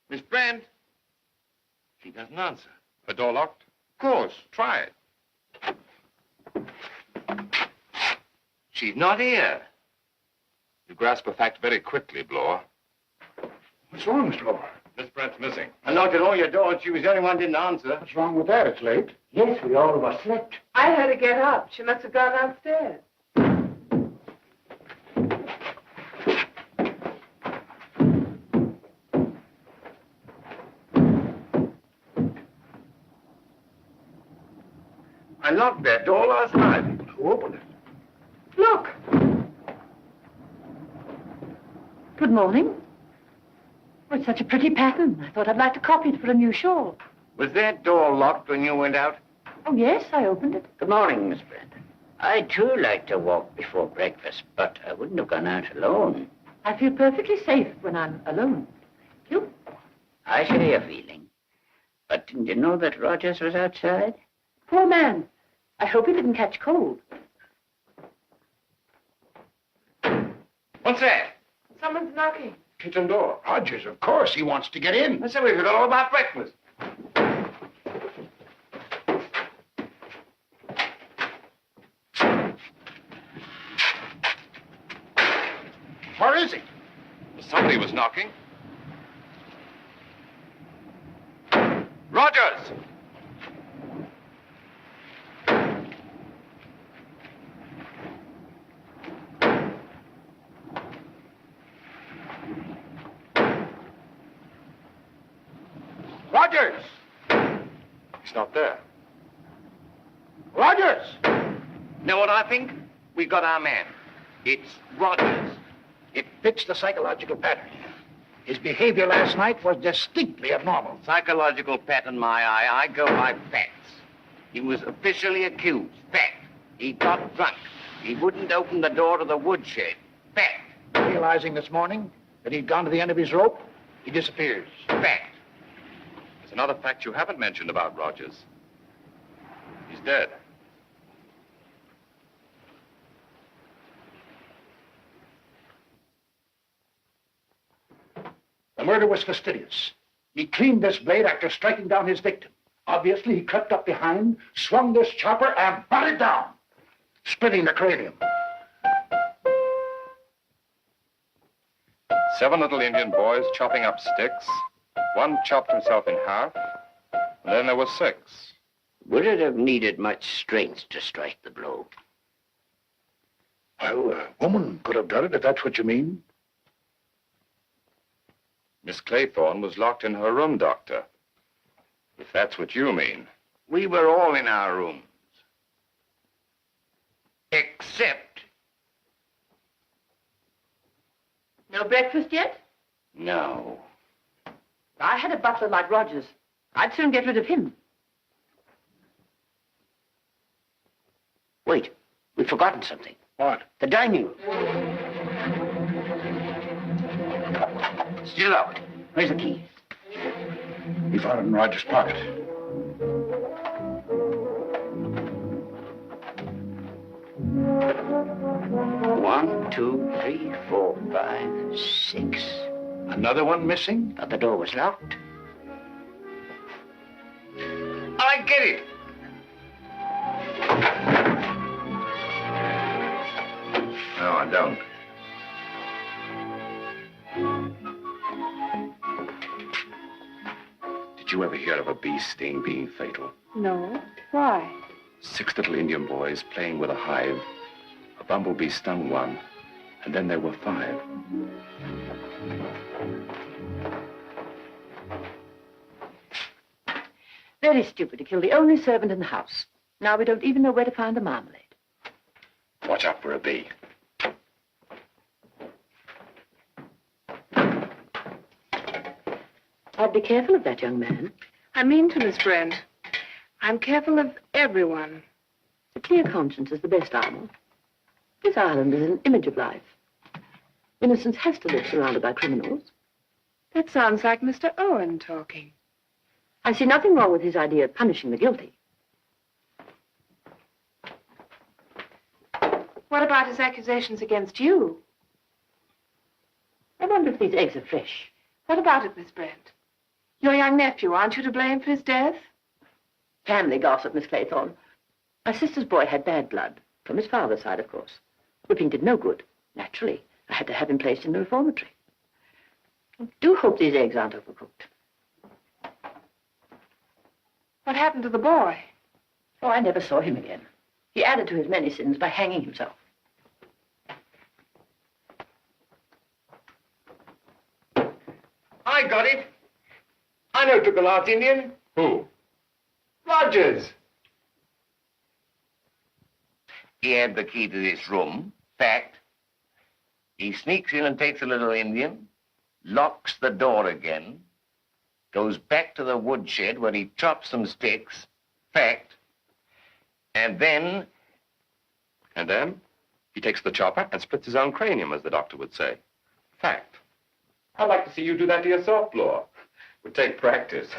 Miss Brent? She doesn't answer. The door locked? Of course. Try it. She's not here. You grasp a fact very quickly, Bloor. What's wrong, Mr. Lombard? Miss Brent's missing. I knocked at all your doors. She was the only one who didn't answer. What's wrong with that? It's late. Yes, we all of us slept. I had to get up. She must have gone downstairs. I locked that door last night. Who opened it? Look. Good morning. Oh, it's such a pretty pattern. I thought I'd like to copy it for a new shawl. Was that door locked when you went out? Oh, yes, I opened it. Good morning, Miss Brent. I, too, like to walk before breakfast, but I wouldn't have gone out alone. I feel perfectly safe when I'm alone. You? I share your feeling. But didn't you know that Rogers was outside? Poor man. I hope he didn't catch cold. What's that? Someone's knocking. Kitchen door. Rogers, of course. He wants to get in. I said we forgot all about breakfast. Where is he? Somebody was knocking. Rogers! Rogers! He's not there. Rogers! Know what I think? We got our man. It's Rogers. It fits the psychological pattern. His behavior last night was distinctly abnormal. Psychological pattern, my eye. I go by facts. He was officially accused. Fact. He got drunk. He wouldn't open the door to the woodshed. Fact. Realizing this morning that he'd gone to the end of his rope, he disappears. Fact. There's another fact you haven't mentioned about Rogers. dead. The murder was fastidious. He cleaned this blade after striking down his victim. Obviously, he crept up behind, swung this chopper, and brought it down, splitting the cranium. 7 little Indian boys chopping up sticks. One chopped himself in half, and then there were 6. Would it have needed much strength to strike the blow? Well, a woman could have done it, if that's what you mean. Miss Claythorne was locked in her room, Doctor. If that's what you mean. We were all in our rooms. Except... No breakfast yet? No. I had a butler like Rogers. I'd soon get rid of him. Wait, we've forgotten something. What? The dining room. Still locked. Where's the key? We found it in Roger's pocket. One, 2, 3, 4, 5, 6. Another one missing? But the door was locked. I get it. No, I don't. Did you ever hear of a bee sting being fatal? No. Why? 6 little Indian boys playing with a hive. A bumblebee stung one, and then there were 5. Very stupid to kill the only servant in the house. Now we don't even know where to find the marmalade. Watch out for a bee. I'd be careful of that young man. I mean to, Miss Brent. I'm careful of everyone. A clear conscience is the best armor. This island is an image of life. Innocence has to live surrounded by criminals. That sounds like Mr. Owen talking. I see nothing wrong with his idea of punishing the guilty. What about his accusations against you? I wonder if these eggs are fresh. What about it, Miss Brent? Your young nephew, aren't you to blame for his death? Family gossip, Miss Claythorne. My sister's boy had bad blood. From his father's side, of course. Whipping did no good. Naturally, I had to have him placed in the reformatory. I do hope these eggs aren't overcooked. What happened to the boy? Oh, I never saw him again. He added to his many sins by hanging himself. I got it. I know who took the last Indian. Who? Rogers. He had the key to this room. Fact. He sneaks in and takes a little Indian, locks the door again, goes back to the woodshed where he chops some sticks. Fact. And then... And then he takes the chopper and splits his own cranium, as the doctor would say. Fact. I'd like to see you do that to yourself, Flora. Would take practice.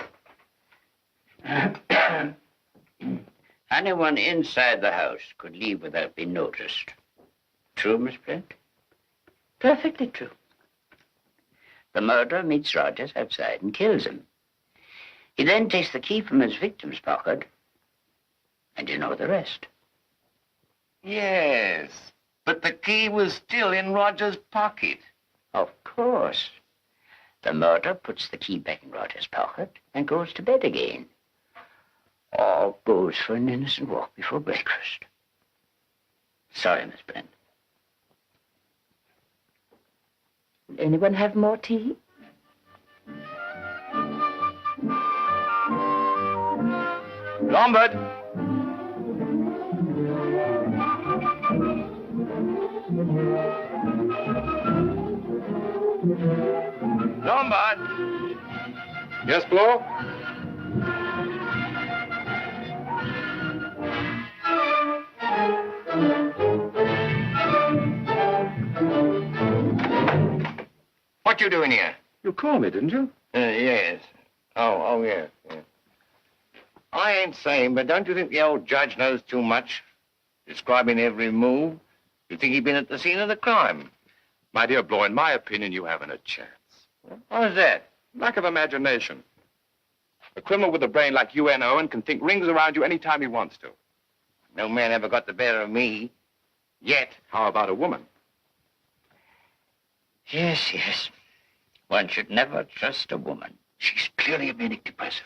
Anyone inside the house could leave without being noticed. True, Miss Brent? Perfectly true. The murderer meets Rogers outside and kills him. He then takes the key from his victim's pocket, and you know the rest. Yes, but the key was still in Roger's pocket. Of course. The murderer puts the key back in Rogers' pocket and goes to bed again. Or goes for an innocent walk before breakfast. Sorry, Miss Brent. Will anyone have more tea? Lombard! Lombard! Yes, Flo? What you doing here? You called me, didn't you? Yes. Oh, yes. I ain't saying, but don't you think the old judge knows too much? Describing every move. You think he'd been at the scene of the crime? My dear Blow, in my opinion, you haven't a chance. How's that? Lack of imagination. A criminal with a brain like you and Owen can think rings around you any time he wants to. No man ever got the better of me. Yet. How about a woman? Yes, yes. One should never trust a woman. She's clearly a manic depressive.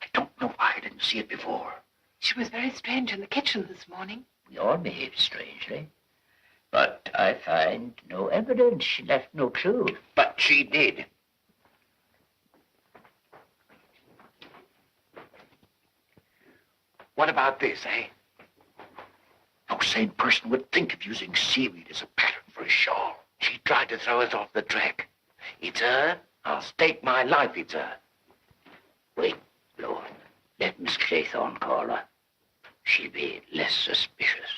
I don't know why I didn't see it before. She was very strange in the kitchen this morning. We all behaved strangely. But I find no evidence. She left no clue. But she did. What about this, eh? No sane person would think of using seaweed as a pattern for a shawl. She tried to throw us off the track. It's her. I'll stake my life it's her. Wait, Lord. Let Miss Claythorne call her. She'll be less suspicious.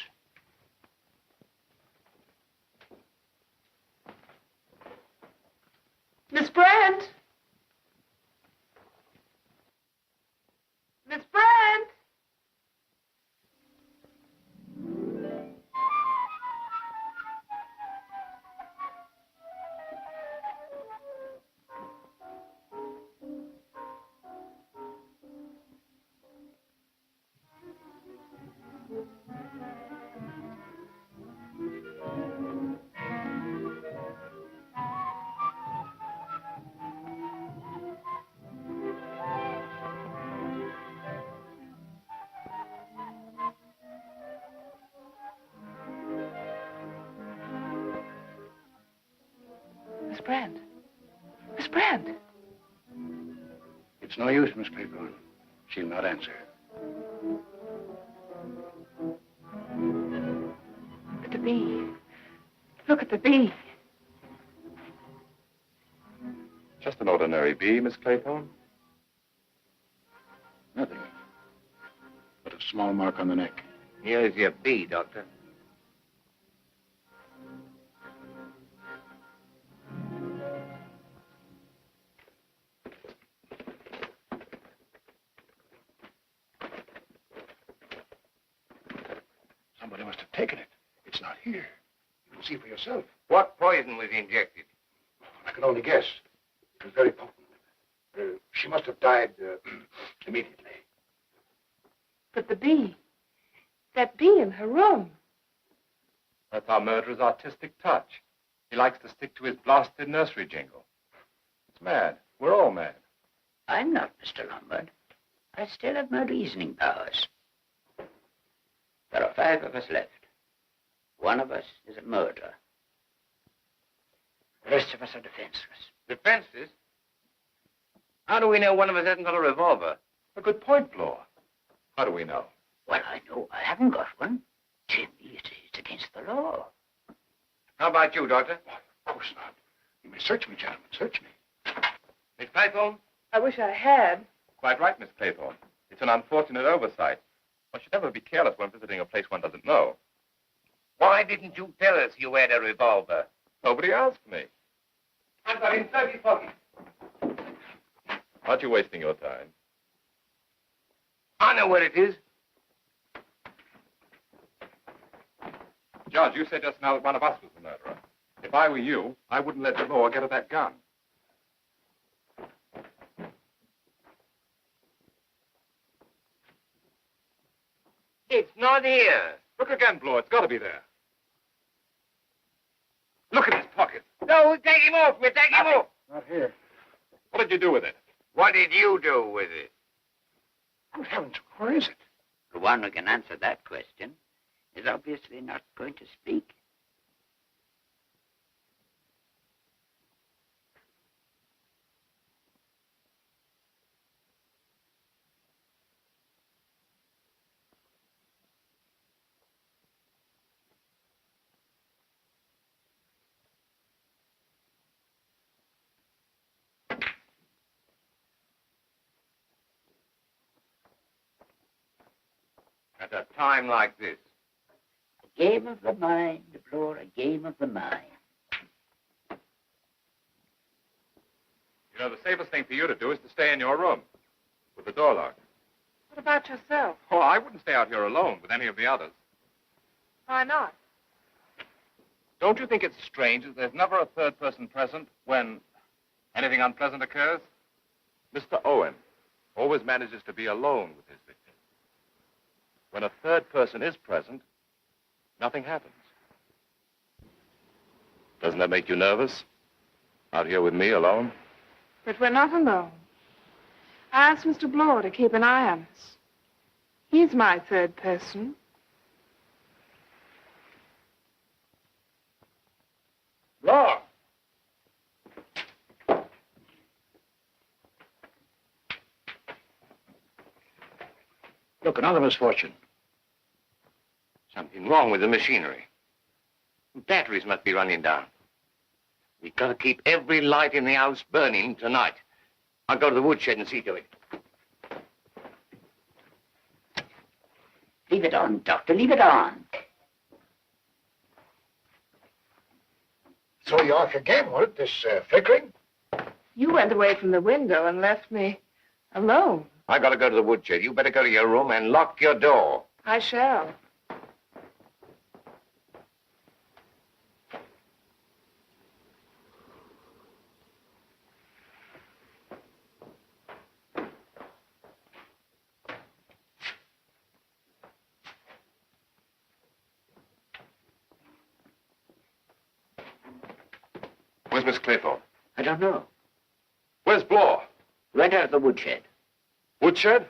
Miss Brand? Miss Brand? Miss Brand. Miss Brand. It's no use, Miss Claythorne. She'll not answer. But the bee. Look at the bee. Just an ordinary bee, Miss Claythorne. Nothing. But a small mark on the neck. Here's your bee, Doctor. Somebody must have taken it. It's not here. You can see for yourself. What poison was injected? I can only guess. It was very potent. She must have died immediately. But the bee. That bee in her room. That's our murderer's artistic touch. He likes to stick to his blasted nursery jingle. It's mad. We're all mad. I'm not, Mr. Lombard. I still have my reasoning powers. There are 5 of us left. One of us is a murderer. The rest of us are defenseless. Defenses? How do we know one of us hasn't got a revolver? A good point, Blow. How do we know? Well, I know I haven't got one. Jimmy, it's against the law. How about you, Doctor? Of course not. You may search me, gentlemen. Search me. Miss Claythorne? I wish I had. Quite right, Miss Claythorne. It's an unfortunate oversight. One should never be careless when visiting a place one doesn't know. Why didn't you tell us you had a revolver? Nobody asked me. I've got in 30 pockets. Aren't you wasting your time? I know where it is. Judge, you said just now that one of us was the murderer. If I were you, I wouldn't let the law get at that gun. It's not here. Look again, Blow. It's got to be there. Look at his pocket. No, take him off. We'll take him off. Not here. What did you do with it? What did you do with it? Good heavens, where is it? The one who can answer that question is obviously not going to speak. At a time like this. A game of the mind, Blow, a game of the mind. You know, the safest thing for you to do is to stay in your room with the door locked. What about yourself? Oh, I wouldn't stay out here alone with any of the others. Why not? Don't you think it's strange that there's never a third person present when anything unpleasant occurs? Mr. Owen always manages to be alone with his victim. When a third person is present, nothing happens. Doesn't that make you nervous? Out here with me alone? But we're not alone. I asked Mr. Bloor to keep an eye on us. He's my third person. Law! Look, another misfortune. Something wrong with the machinery. Batteries must be running down. We've got to keep every light in the house burning tonight. I'll go to the woodshed and see to it. Leave it on, Doctor. Leave it on. Throw you off your game, won't it, this flickering? You went away from the window and left me alone. I got to go to the woodshed. You better go to your room and lock your door. I shall. Where's Miss Claythorne? I don't know. Where's Bloor? Went out of the woodshed. Woodshed?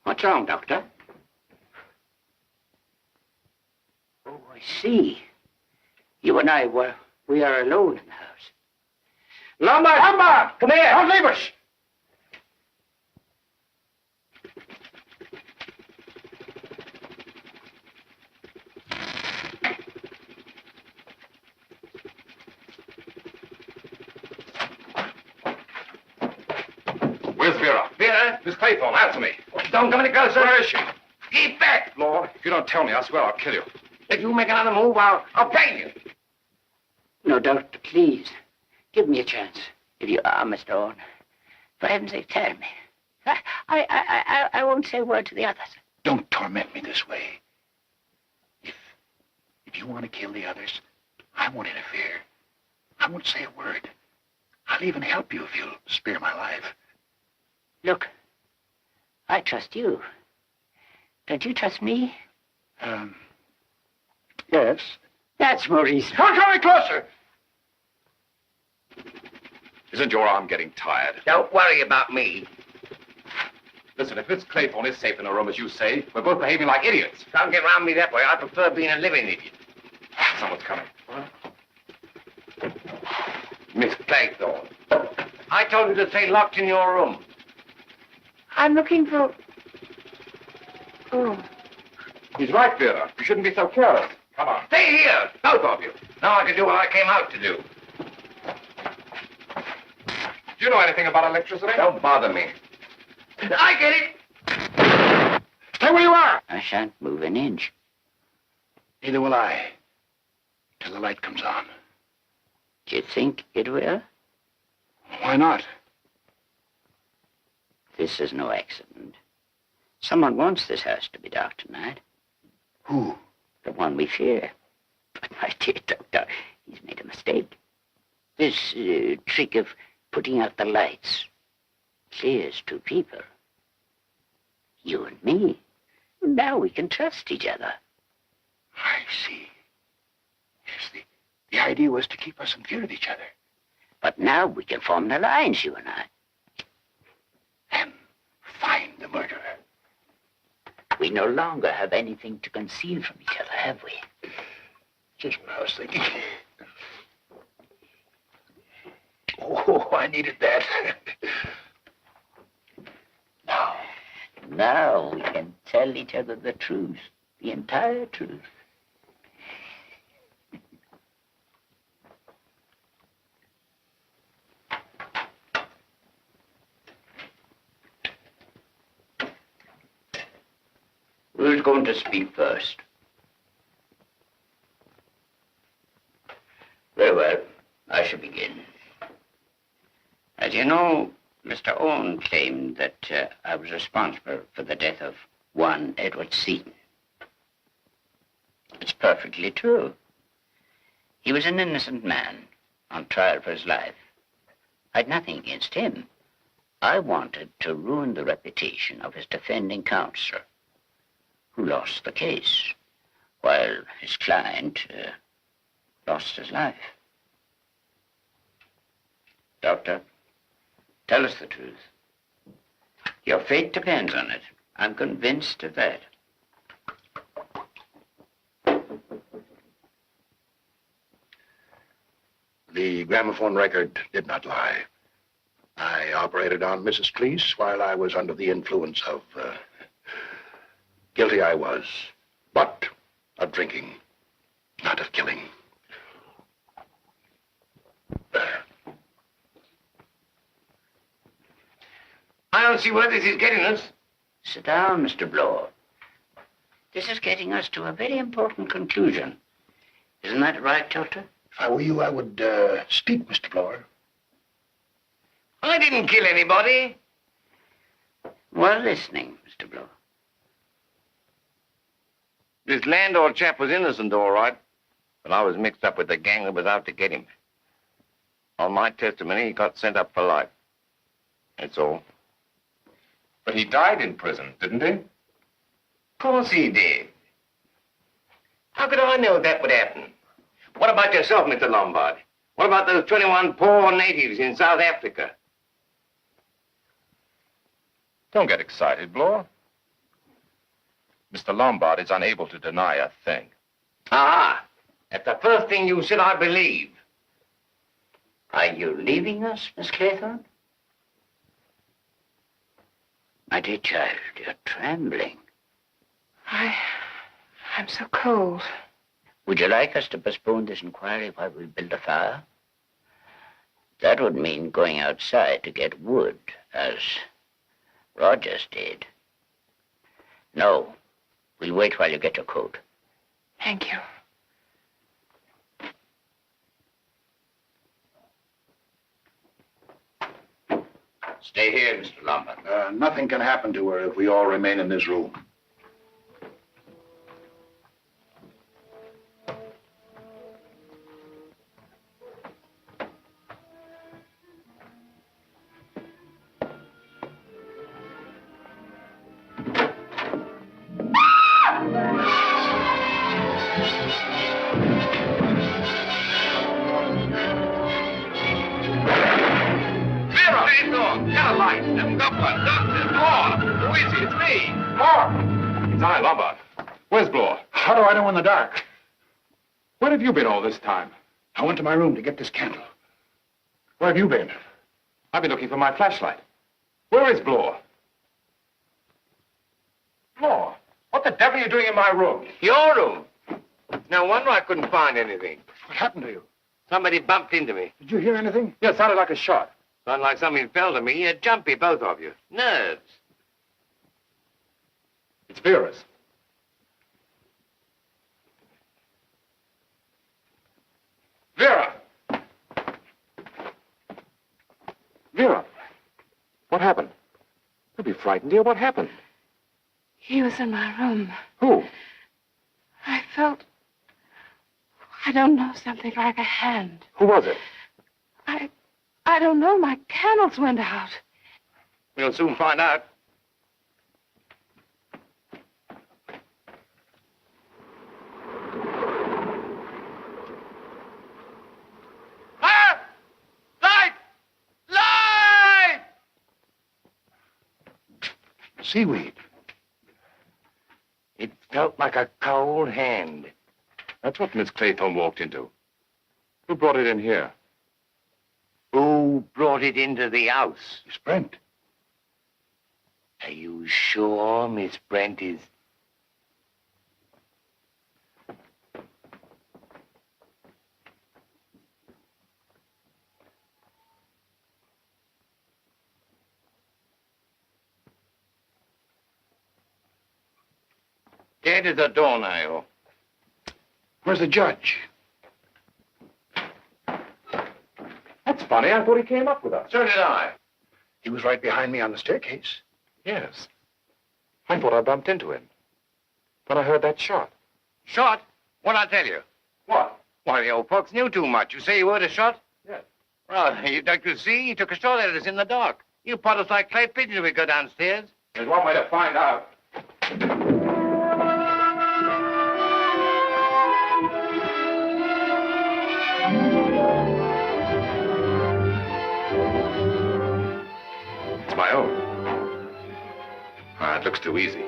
What's wrong, Doctor? Oh, I see. You and we are alone in the house. Lombard! Lombard! Come here! Don't leave us! Where's Vera? Vera? Miss Claythorne, answer me. Don't come any closer. Where is she? Keep back. Bloor, if you don't tell me, I swear I'll kill you. If you make another move, I'll brain you. No, Doctor, please. Give me a chance. If you are, Mr. Owen. For heaven's sake, tell me. I won't say a word to the others. Don't torment me this way. If you want to kill the others, I won't interfere. I won't say a word. I'll even help you if you'll spare my life. Look, I trust you. Don't you trust me? Yes. That's more reason. Don't come any closer! Isn't your arm getting tired? Don't worry about me. Listen, if Miss Claythorne is safe in her room, as you say, we're both behaving like idiots. Don't get round me that way. I prefer being a living idiot. Someone's coming. Miss Claythorne, I told you to stay locked in your room. I'm looking for... Oh. He's right, Vera. You shouldn't be so careless. Come on. Stay here, both of you. Now I can do what I came out to do. Do you know anything about electricity? Don't bother me. I get it. Stay where you are! I shan't move an inch. Neither will I. Till the light comes on. Do you think it will? Why not? This is no accident. Someone wants this house to be dark tonight. Who? The one we fear. But, my dear Doctor, he's made a mistake. This trick of putting out the lights clears two people. You and me. Now we can trust each other. I see. Yes, the idea was to keep us in fear of each other. But now we can form an alliance, you and I. And find the murderer. We no longer have anything to conceal from each other, have we? Just what I was thinking. Oh, I needed that. Now we can tell each other the truth, the entire truth. Who's going to speak first? I shall begin. As you know, Mr. Owen claimed that I was responsible for the death of one Edward Seaton. It's perfectly true. He was an innocent man on trial for his life. I'd nothing against him. I wanted to ruin the reputation of his defending counsel, who lost the case, while his client lost his life. Doctor, tell us the truth. Your fate depends on it. I'm convinced of that. The gramophone record did not lie. I operated on Mrs. Cleese while I was under the influence of... guilty I was, but of drinking, not of killing. I don't see where this is getting us. Sit down, Mr. Bloor. This is getting us to a very important conclusion. Isn't that right, Doctor? If I were you, I would speak, Mr. Bloor. I didn't kill anybody. Well, listening, Mr. Bloor. This landlord chap was innocent, all right, but I was mixed up with the gang that was out to get him. On my testimony, he got sent up for life. That's all. But he died in prison, didn't he? Of course he did. How could I know that would happen? What about yourself, Mr. Lombard? What about those 21 poor natives in South Africa? Don't get excited, Bloor. Mr. Lombard is unable to deny a thing. Ah, that's the first thing you said I believe. Are you leaving us, Miss Claythorne? My dear child, you're trembling. I'm so cold. Would you like us to postpone this inquiry while we build a fire? That would mean going outside to get wood, as Rogers did. No, we'll wait while you get your coat. Thank you. Stay here, Mr. Lombard. Nothing can happen to her if we all remain in this room. Get a light. Haven't got one. Doctor, Bloor. Who is he? It's me. Bloor. It's I, Lombard. Where's Bloor? How do I know in the dark? Where have you been all this time? I went to my room to get this candle. Where have you been? I've been looking for my flashlight. Where is Bloor? Bloor, what the devil are you doing in my room? Your room? No wonder I couldn't find anything. What happened to you? Somebody bumped into me. Did you hear anything? Yeah, it sounded like a shot. Sounded like something fell to me. You're jumpy, both of you. Nerves. It's Vera's. Vera! Vera! What happened? Don't be frightened, dear. What happened? He was in my room. Who? I felt, I don't know, something like a hand. Who was it? I don't know. My candles went out. We'll soon find out. Ah! Light! Light! Seaweed. It felt like a cold hand. That's what Miss Claythorne walked into. Who brought it in here? Who brought it into the house? Miss Brent. Are you sure Miss Brent is... Dead as a doornail. Where's the judge? That's funny. I thought he came up with us. So did I. He was right behind me on the staircase. Yes. I thought I bumped into him. When I heard that shot. Shot? What'd I tell you? What? Why, the old folks knew too much. You say you heard a shot? Yes. Well, you'd like to see. He took a shot at us in the dark. You pot us like clay pigeons if we go downstairs. There's one way to find out. It's my own. Ah, it looks too easy.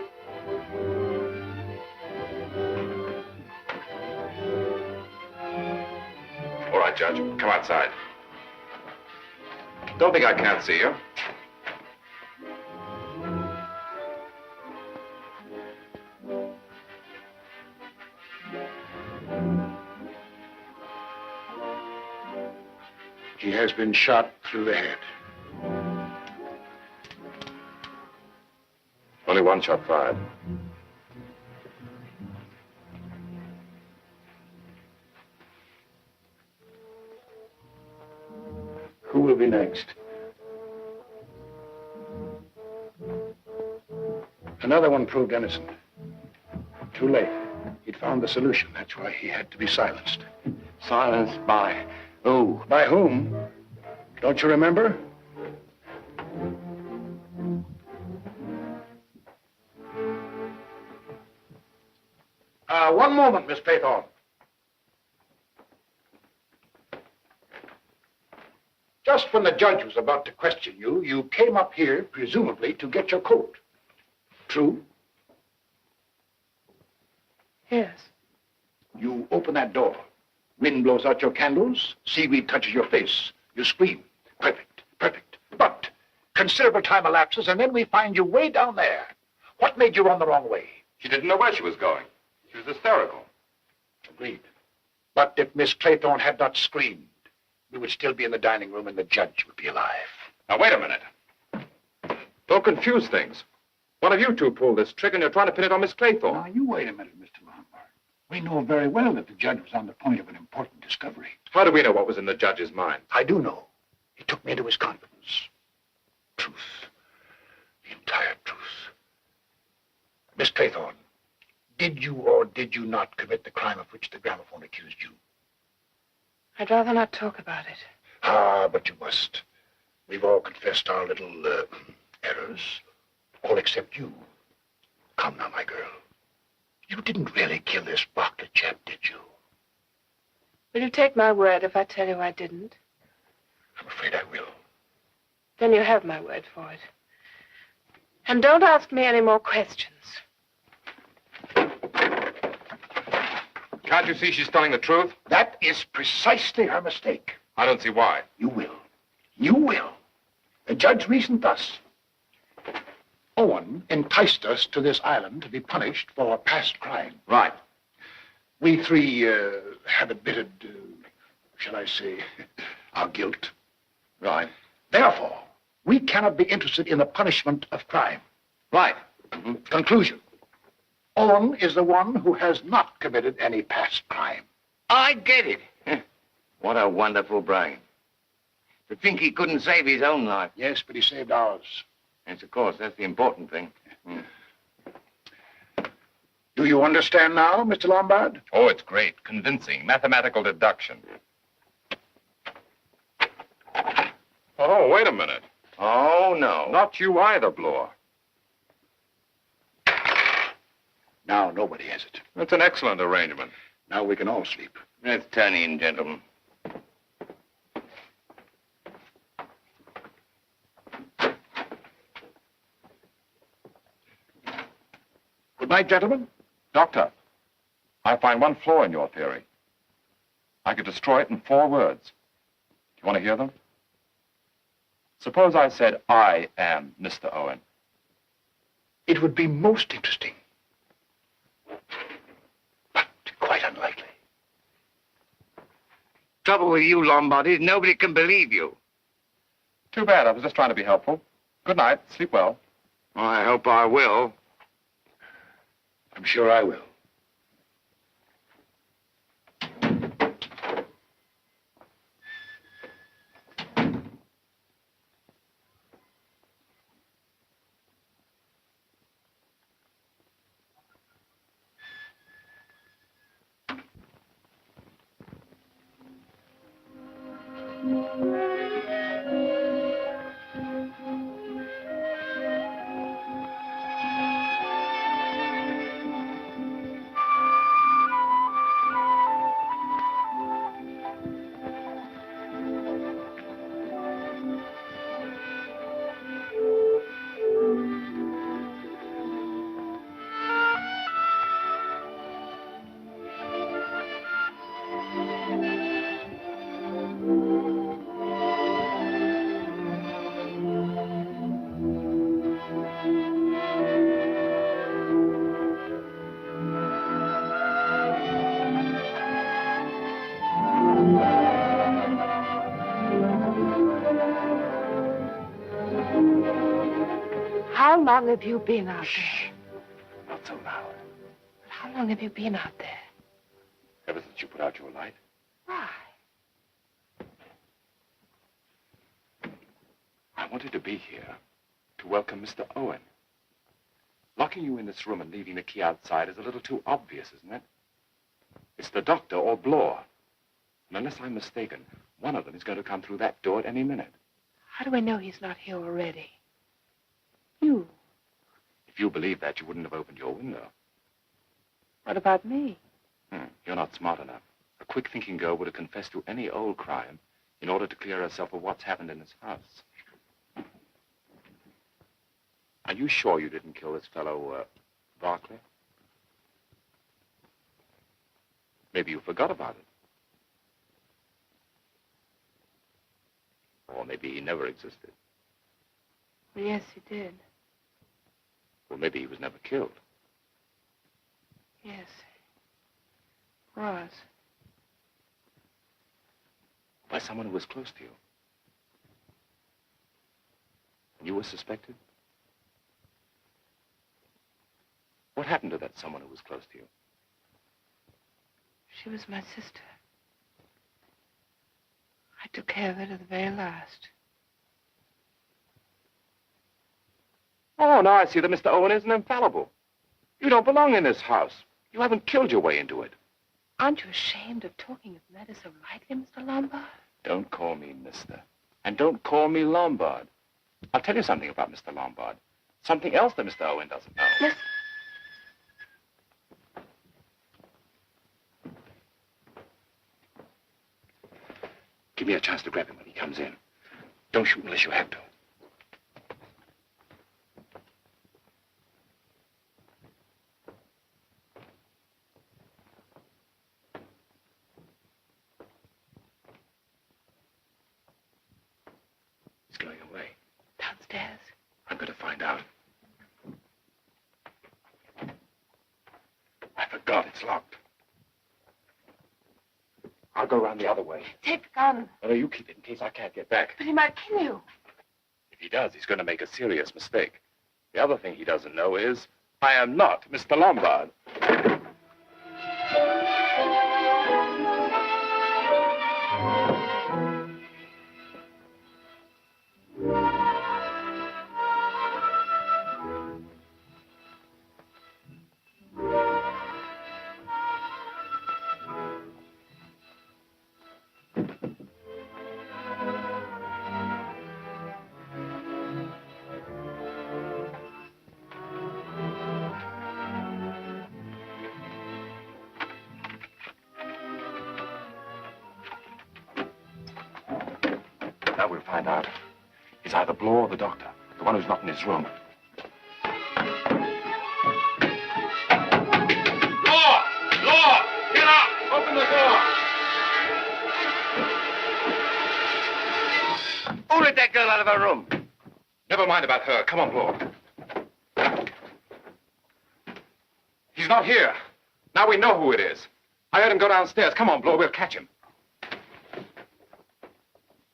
All right, Judge. Come outside. Don't think I can't see you. He has been shot through the head. Only one shot fired. Who will be next? Another one proved innocent. Too late. He'd found the solution. That's why he had to be silenced. Silenced by who? By whom? Don't you remember? One moment, Miss Claythorne. Just when the judge was about to question you, you came up here, presumably, to get your coat. True? Yes. You open that door. Wind blows out your candles. Seaweed touches your face. You scream. Perfect, perfect. But considerable time elapses, and then we find you way down there. What made you run the wrong way? She didn't know where she was going. She was hysterical. Agreed. But if Miss Claythorne had not screamed, we would still be in the dining room and the judge would be alive. Now, wait a minute. Don't confuse things. One of you two pulled this trick, and you're trying to pin it on Miss Claythorne. Now, you wait a minute, Mr. Lombard. We know very well that the judge was on the point of an important discovery. How do we know what was in the judge's mind? I do know. He took me into his confidence. Truth. The entire truth. Miss Claythorne, did you or did you not commit the crime of which the gramophone accused you? I'd rather not talk about it. Ah, but you must. We've all confessed our little errors. All except you. Come now, my girl. You didn't really kill this Bartlett chap, did you? Will you take my word if I tell you I didn't? I'm afraid I will. Then you have my word for it. And don't ask me any more questions. Can't you see she's telling the truth? That is precisely her mistake. I don't see why. You will. You will. The judge reasoned thus. Owen enticed us to this island to be punished for a past crime. Right. We three have admitted, shall I say, our guilt. Right. Therefore, we cannot be interested in the punishment of crime. Right. Conclusion. Owen is the one who has not committed any past crime. I get it. What a wonderful brain. To think he couldn't save his own life. Yes, but he saved ours. Yes, of course, that's the important thing. Do you understand now, Mr. Lombard? Oh, it's great. Convincing. Mathematical deduction. Oh, wait a minute. Oh, no. Not you either, Bloor. Now nobody has it. That's an excellent arrangement. Now we can all sleep. Let's turn in, gentlemen. Good night, gentlemen. Doctor, I find one flaw in your theory. I could destroy it in 4 words. Do you want to hear them? Suppose I said, I am Mr. Owen. It would be most interesting. But quite unlikely. Trouble with you, Lombard, is nobody can believe you. Too bad. I was just trying to be helpful. Good night. Sleep well. I hope I will. I'm sure I will. How long have you been out there? Not so loud. How long have you been out there? Ever since you put out your light. Why? I wanted to be here to welcome Mr. Owen. Locking you in this room and leaving the key outside is a little too obvious, isn't it? It's the doctor or Bloor. And unless I'm mistaken, one of them is going to come through that door at any minute. How do I know he's not here already? You. If you believed that, you wouldn't have opened your window. What about me? You're not smart enough. A quick-thinking girl would have confessed to any old crime in order to clear herself of what's happened in this house. Are you sure you didn't kill this fellow, Barclay? Maybe you forgot about it. Or maybe he never existed. Well, yes, he did. Or maybe he was never killed. Yes. Was. By someone who was close to you. And you were suspected? What happened to that someone who was close to you? She was my sister. I took care of her to the very last. Oh, now I see that Mr. Owen isn't infallible. You don't belong in this house. You haven't killed your way into it. Aren't you ashamed of talking of matters so lightly, Mr. Lombard? Don't call me mister. And don't call me Lombard. I'll tell you something about Mr. Lombard. Something else that Mr. Owen doesn't know. Yes. Give me a chance to grab him when he comes in. Don't shoot unless you have to. He's going away. Downstairs. I'm going to find out. I forgot it's locked. I'll go around the other way. Take the gun. No, you keep it in case I can't get back. But he might kill you. If he does, he's going to make a serious mistake. The other thing he doesn't know is I am not Mr. Lombard. Now we'll find out. He's either Bloor or the doctor, the one who's not in his room. Bloor! Bloor! Get up! Open the door! Who let that girl out of her room? Never mind about her. Come on, Bloor. He's not here. Now we know who it is. I heard him go downstairs. Come on, Bloor. We'll catch him.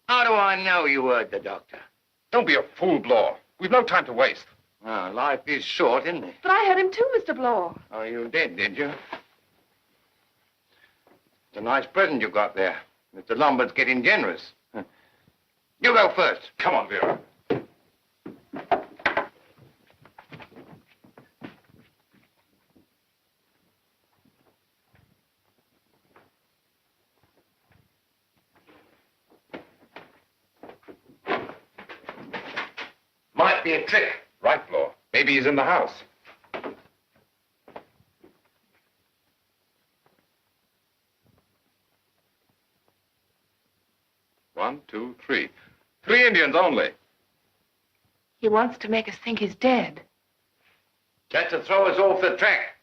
How do I know you heard the doctor? Don't be a fool, Bloor. We've no time to waste. Well, life is short, isn't it? But I heard him too, Mr. Bloor. Oh, you did you? It's a nice present you got there. Mr. Lombard's getting generous. You go first. Come on, Vera. Might be a trick. Right, Flo. Maybe he's in the house. One, two, three. 3 Indians only. He wants to make us think he's dead. That's to throw us off the track.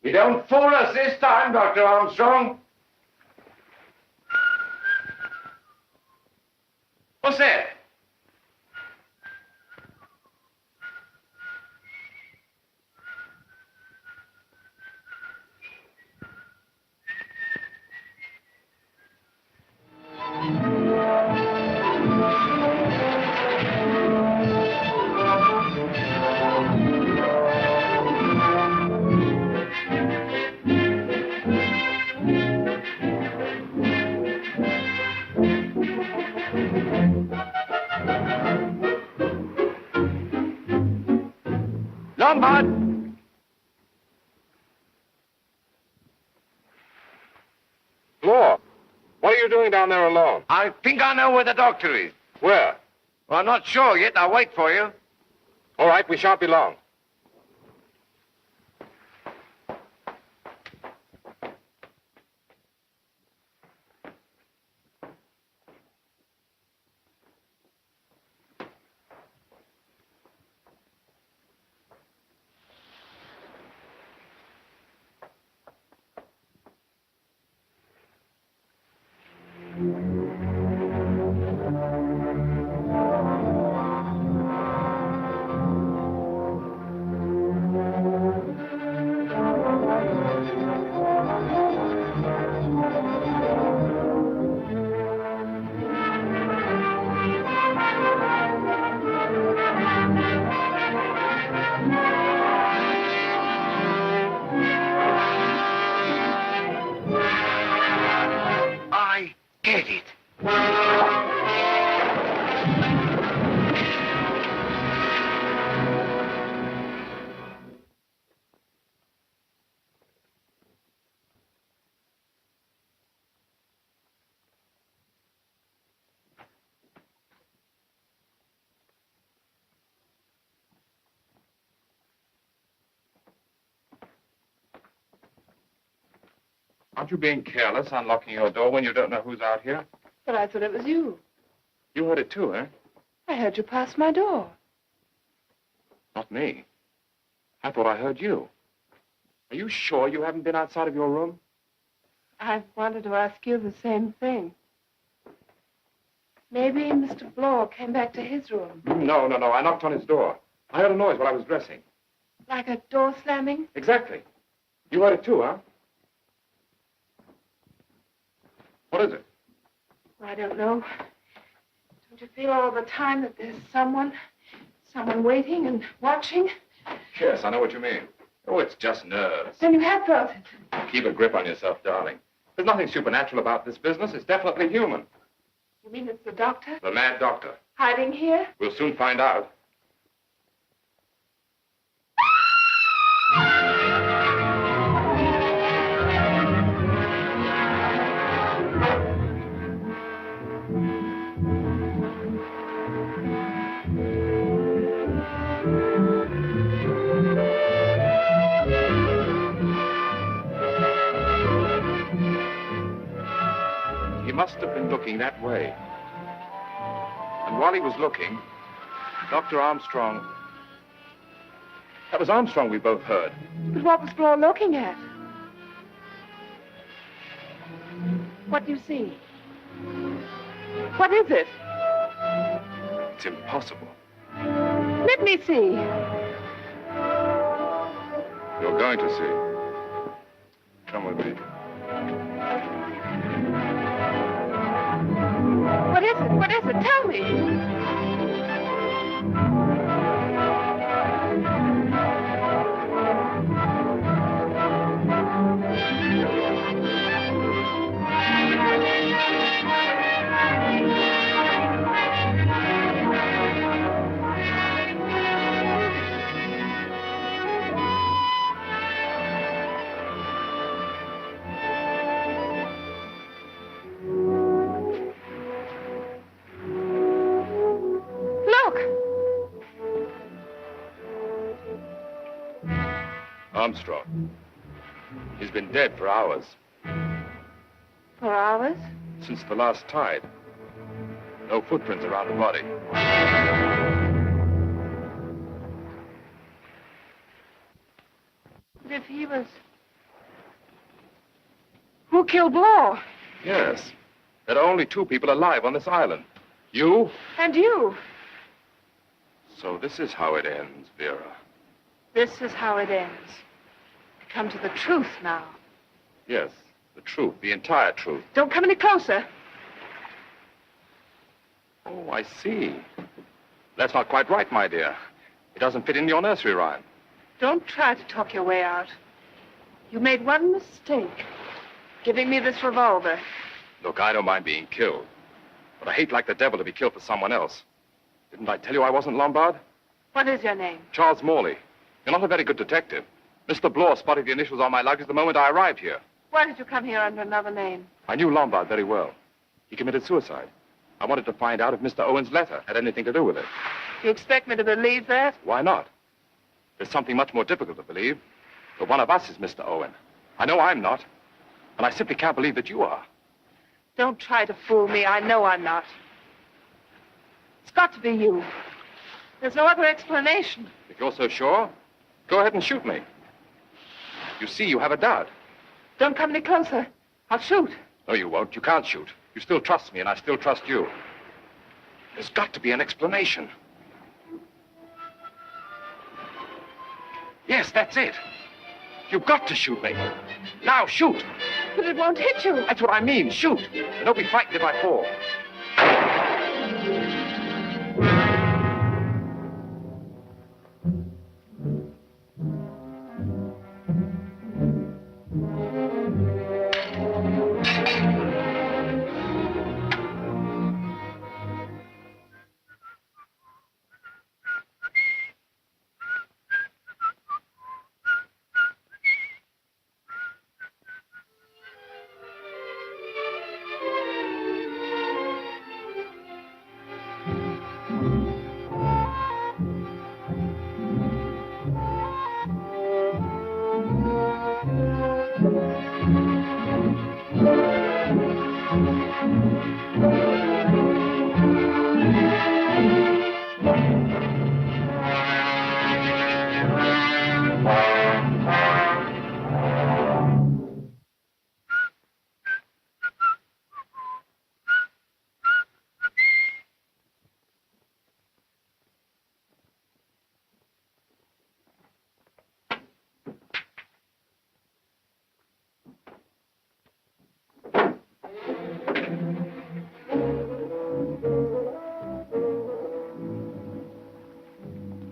You don't fool us this time, Dr. Armstrong. What's that? Lombard! Flo, what are you doing down there alone? I think I know where the doctor is. Where? Well, I'm not sure yet. I'll wait for you. All right, we shan't be long. I get it. Aren't you being careless, unlocking your door when you don't know who's out here? But I thought it was you. You heard it too, eh? I heard you pass my door. Not me. I thought I heard you. Are you sure you haven't been outside of your room? I wanted to ask you the same thing. Maybe Mr. Bloor came back to his room. No. I knocked on his door. I heard a noise while I was dressing. Like a door slamming? Exactly. You heard it too, huh? What is it? I don't know. Don't you feel all the time that there's someone waiting and watching? Yes, I know what you mean. Oh, it's just nerves. Then you have felt it. Keep a grip on yourself, darling. There's nothing supernatural about this business. It's definitely human. You mean it's the doctor? The mad doctor. Hiding here? We'll soon find out. He must have been looking that way. And while he was looking, Dr. Armstrong... That was Armstrong we both heard. But what was Bloor looking at? What do you see? What is it? It's impossible. Let me see. You're going to see. Come with me. What is it? What is it? Tell me. Armstrong. He's been dead for hours. For hours? Since the last tide. No footprints around the body. But if he was... Who killed Bloor? Yes. There are only 2 people alive on this island. You? And you. So this is how it ends, Vera. This is how it ends. We come to the truth now. Yes, the truth, the entire truth. Don't come any closer. Oh, I see. That's not quite right, my dear. It doesn't fit in your nursery rhyme. Don't try to talk your way out. You made one mistake, giving me this revolver. Look, I don't mind being killed. But I hate like the devil to be killed for someone else. Didn't I tell you I wasn't Lombard? What is your name? Charles Morley. You're not a very good detective. Mr. Bloor spotted the initials on my luggage the moment I arrived here. Why did you come here under another name? I knew Lombard very well. He committed suicide. I wanted to find out if Mr. Owen's letter had anything to do with it. You expect me to believe that? Why not? There's something much more difficult to believe. That one of us is Mr. Owen. I know I'm not. And I simply can't believe that you are. Don't try to fool me. I know I'm not. It's got to be you. There's no other explanation. If you're so sure, go ahead and shoot me. You see, you have a doubt. Don't come any closer. I'll shoot. No, you won't. You can't shoot. You still trust me, and I still trust you. There's got to be an explanation. Yes, that's it. You've got to shoot me. Now, shoot. But it won't hit you. That's what I mean. Shoot. And don't be frightened if I fall.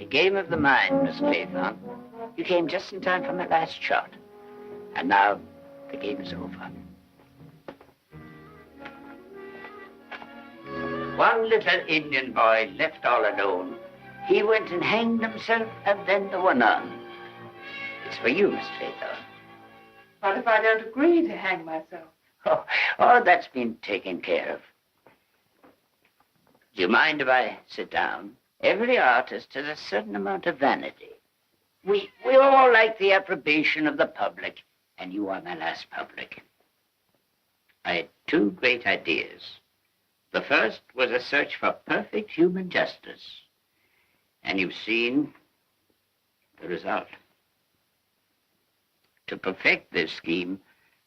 Game of the mind, Miss Claythorne. You came just in time for my last shot. And now, the game is over. One little Indian boy left all alone. He went and hanged himself, and then there were none. It's for you, Miss Claythorne. What if I don't agree to hang myself? Oh, that's been taken care of. Do you mind if I sit down? Every artist has a certain amount of vanity. We all like the approbation of the public, and you are my last public. I had 2 great ideas. The first was a search for perfect human justice. And you've seen the result. To perfect this scheme,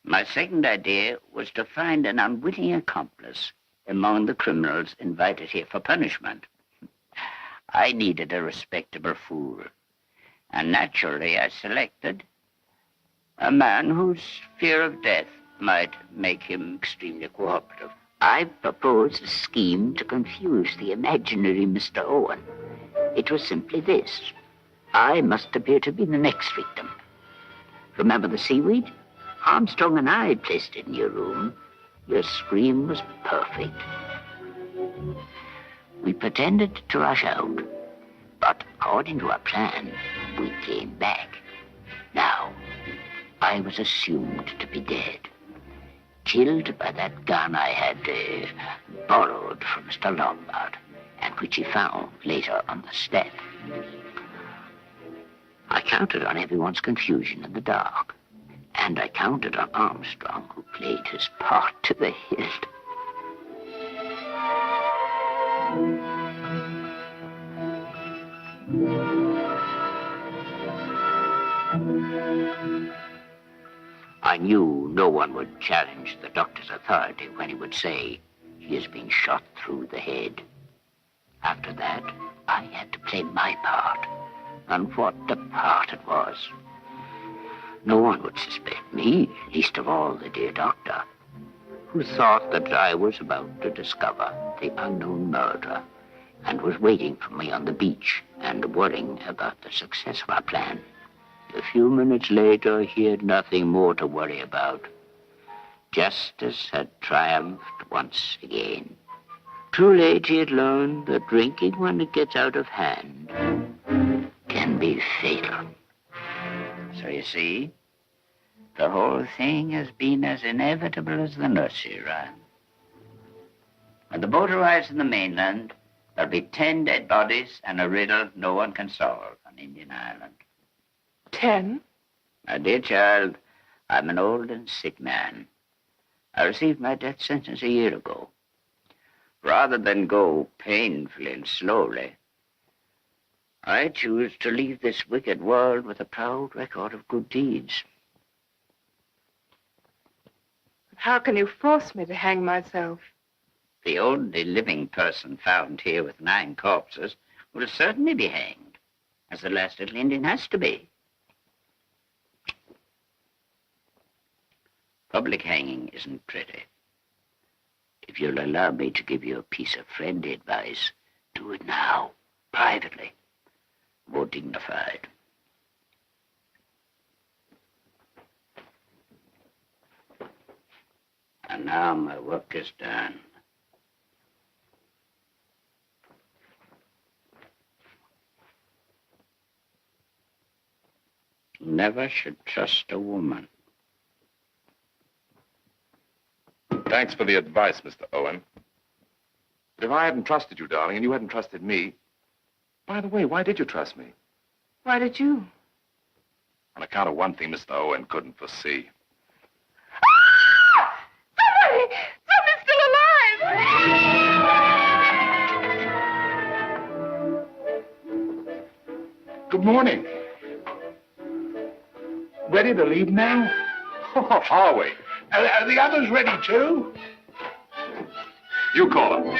my second idea was to find an unwitting accomplice among the criminals invited here for punishment. I needed a respectable fool, and naturally I selected a man whose fear of death might make him extremely cooperative. I proposed a scheme to confuse the imaginary Mr. Owen. It was simply this. I must appear to be the next victim. Remember the seaweed? Armstrong and I placed it in your room. Your scream was perfect. We pretended to rush out, but according to our plan, we came back. Now, I was assumed to be dead, killed by that gun I had borrowed from Mr. Lombard, and which he found later on the step. I counted on everyone's confusion in the dark. And I counted on Armstrong, who played his part to the hilt. I knew no one would challenge the doctor's authority when he would say, he has been shot through the head. After that, I had to play my part, and what a part it was. No one would suspect me, least of all the dear doctor, who thought that I was about to discover the unknown murderer and was waiting for me on the beach and worrying about the success of our plan. A few minutes later, he had nothing more to worry about. Justice had triumphed once again. Too late he had learned that drinking when it gets out of hand can be fatal. So you see, the whole thing has been as inevitable as the nursery rhyme. When the boat arrives in the mainland, there'll be 10 dead bodies and a riddle no one can solve on Indian Island. 10? My dear child, I'm an old and sick man. I received my death sentence a year ago. Rather than go painfully and slowly, I choose to leave this wicked world with a proud record of good deeds. How can you force me to hang myself? The only living person found here with 9 corpses will certainly be hanged, as the last little Indian has to be. Public hanging isn't pretty. If you'll allow me to give you a piece of friendly advice, do it now, privately, more dignified. And now my work is done. Never should trust a woman. Thanks for the advice, Mr. Owen. But if I hadn't trusted you, darling, and you hadn't trusted me... By the way, why did you trust me? Why did you? On account of one thing Mr. Owen couldn't foresee. Somebody! Somebody's still alive! Good morning. Ready to leave now? Oh, are we? Are the others ready too? You call him.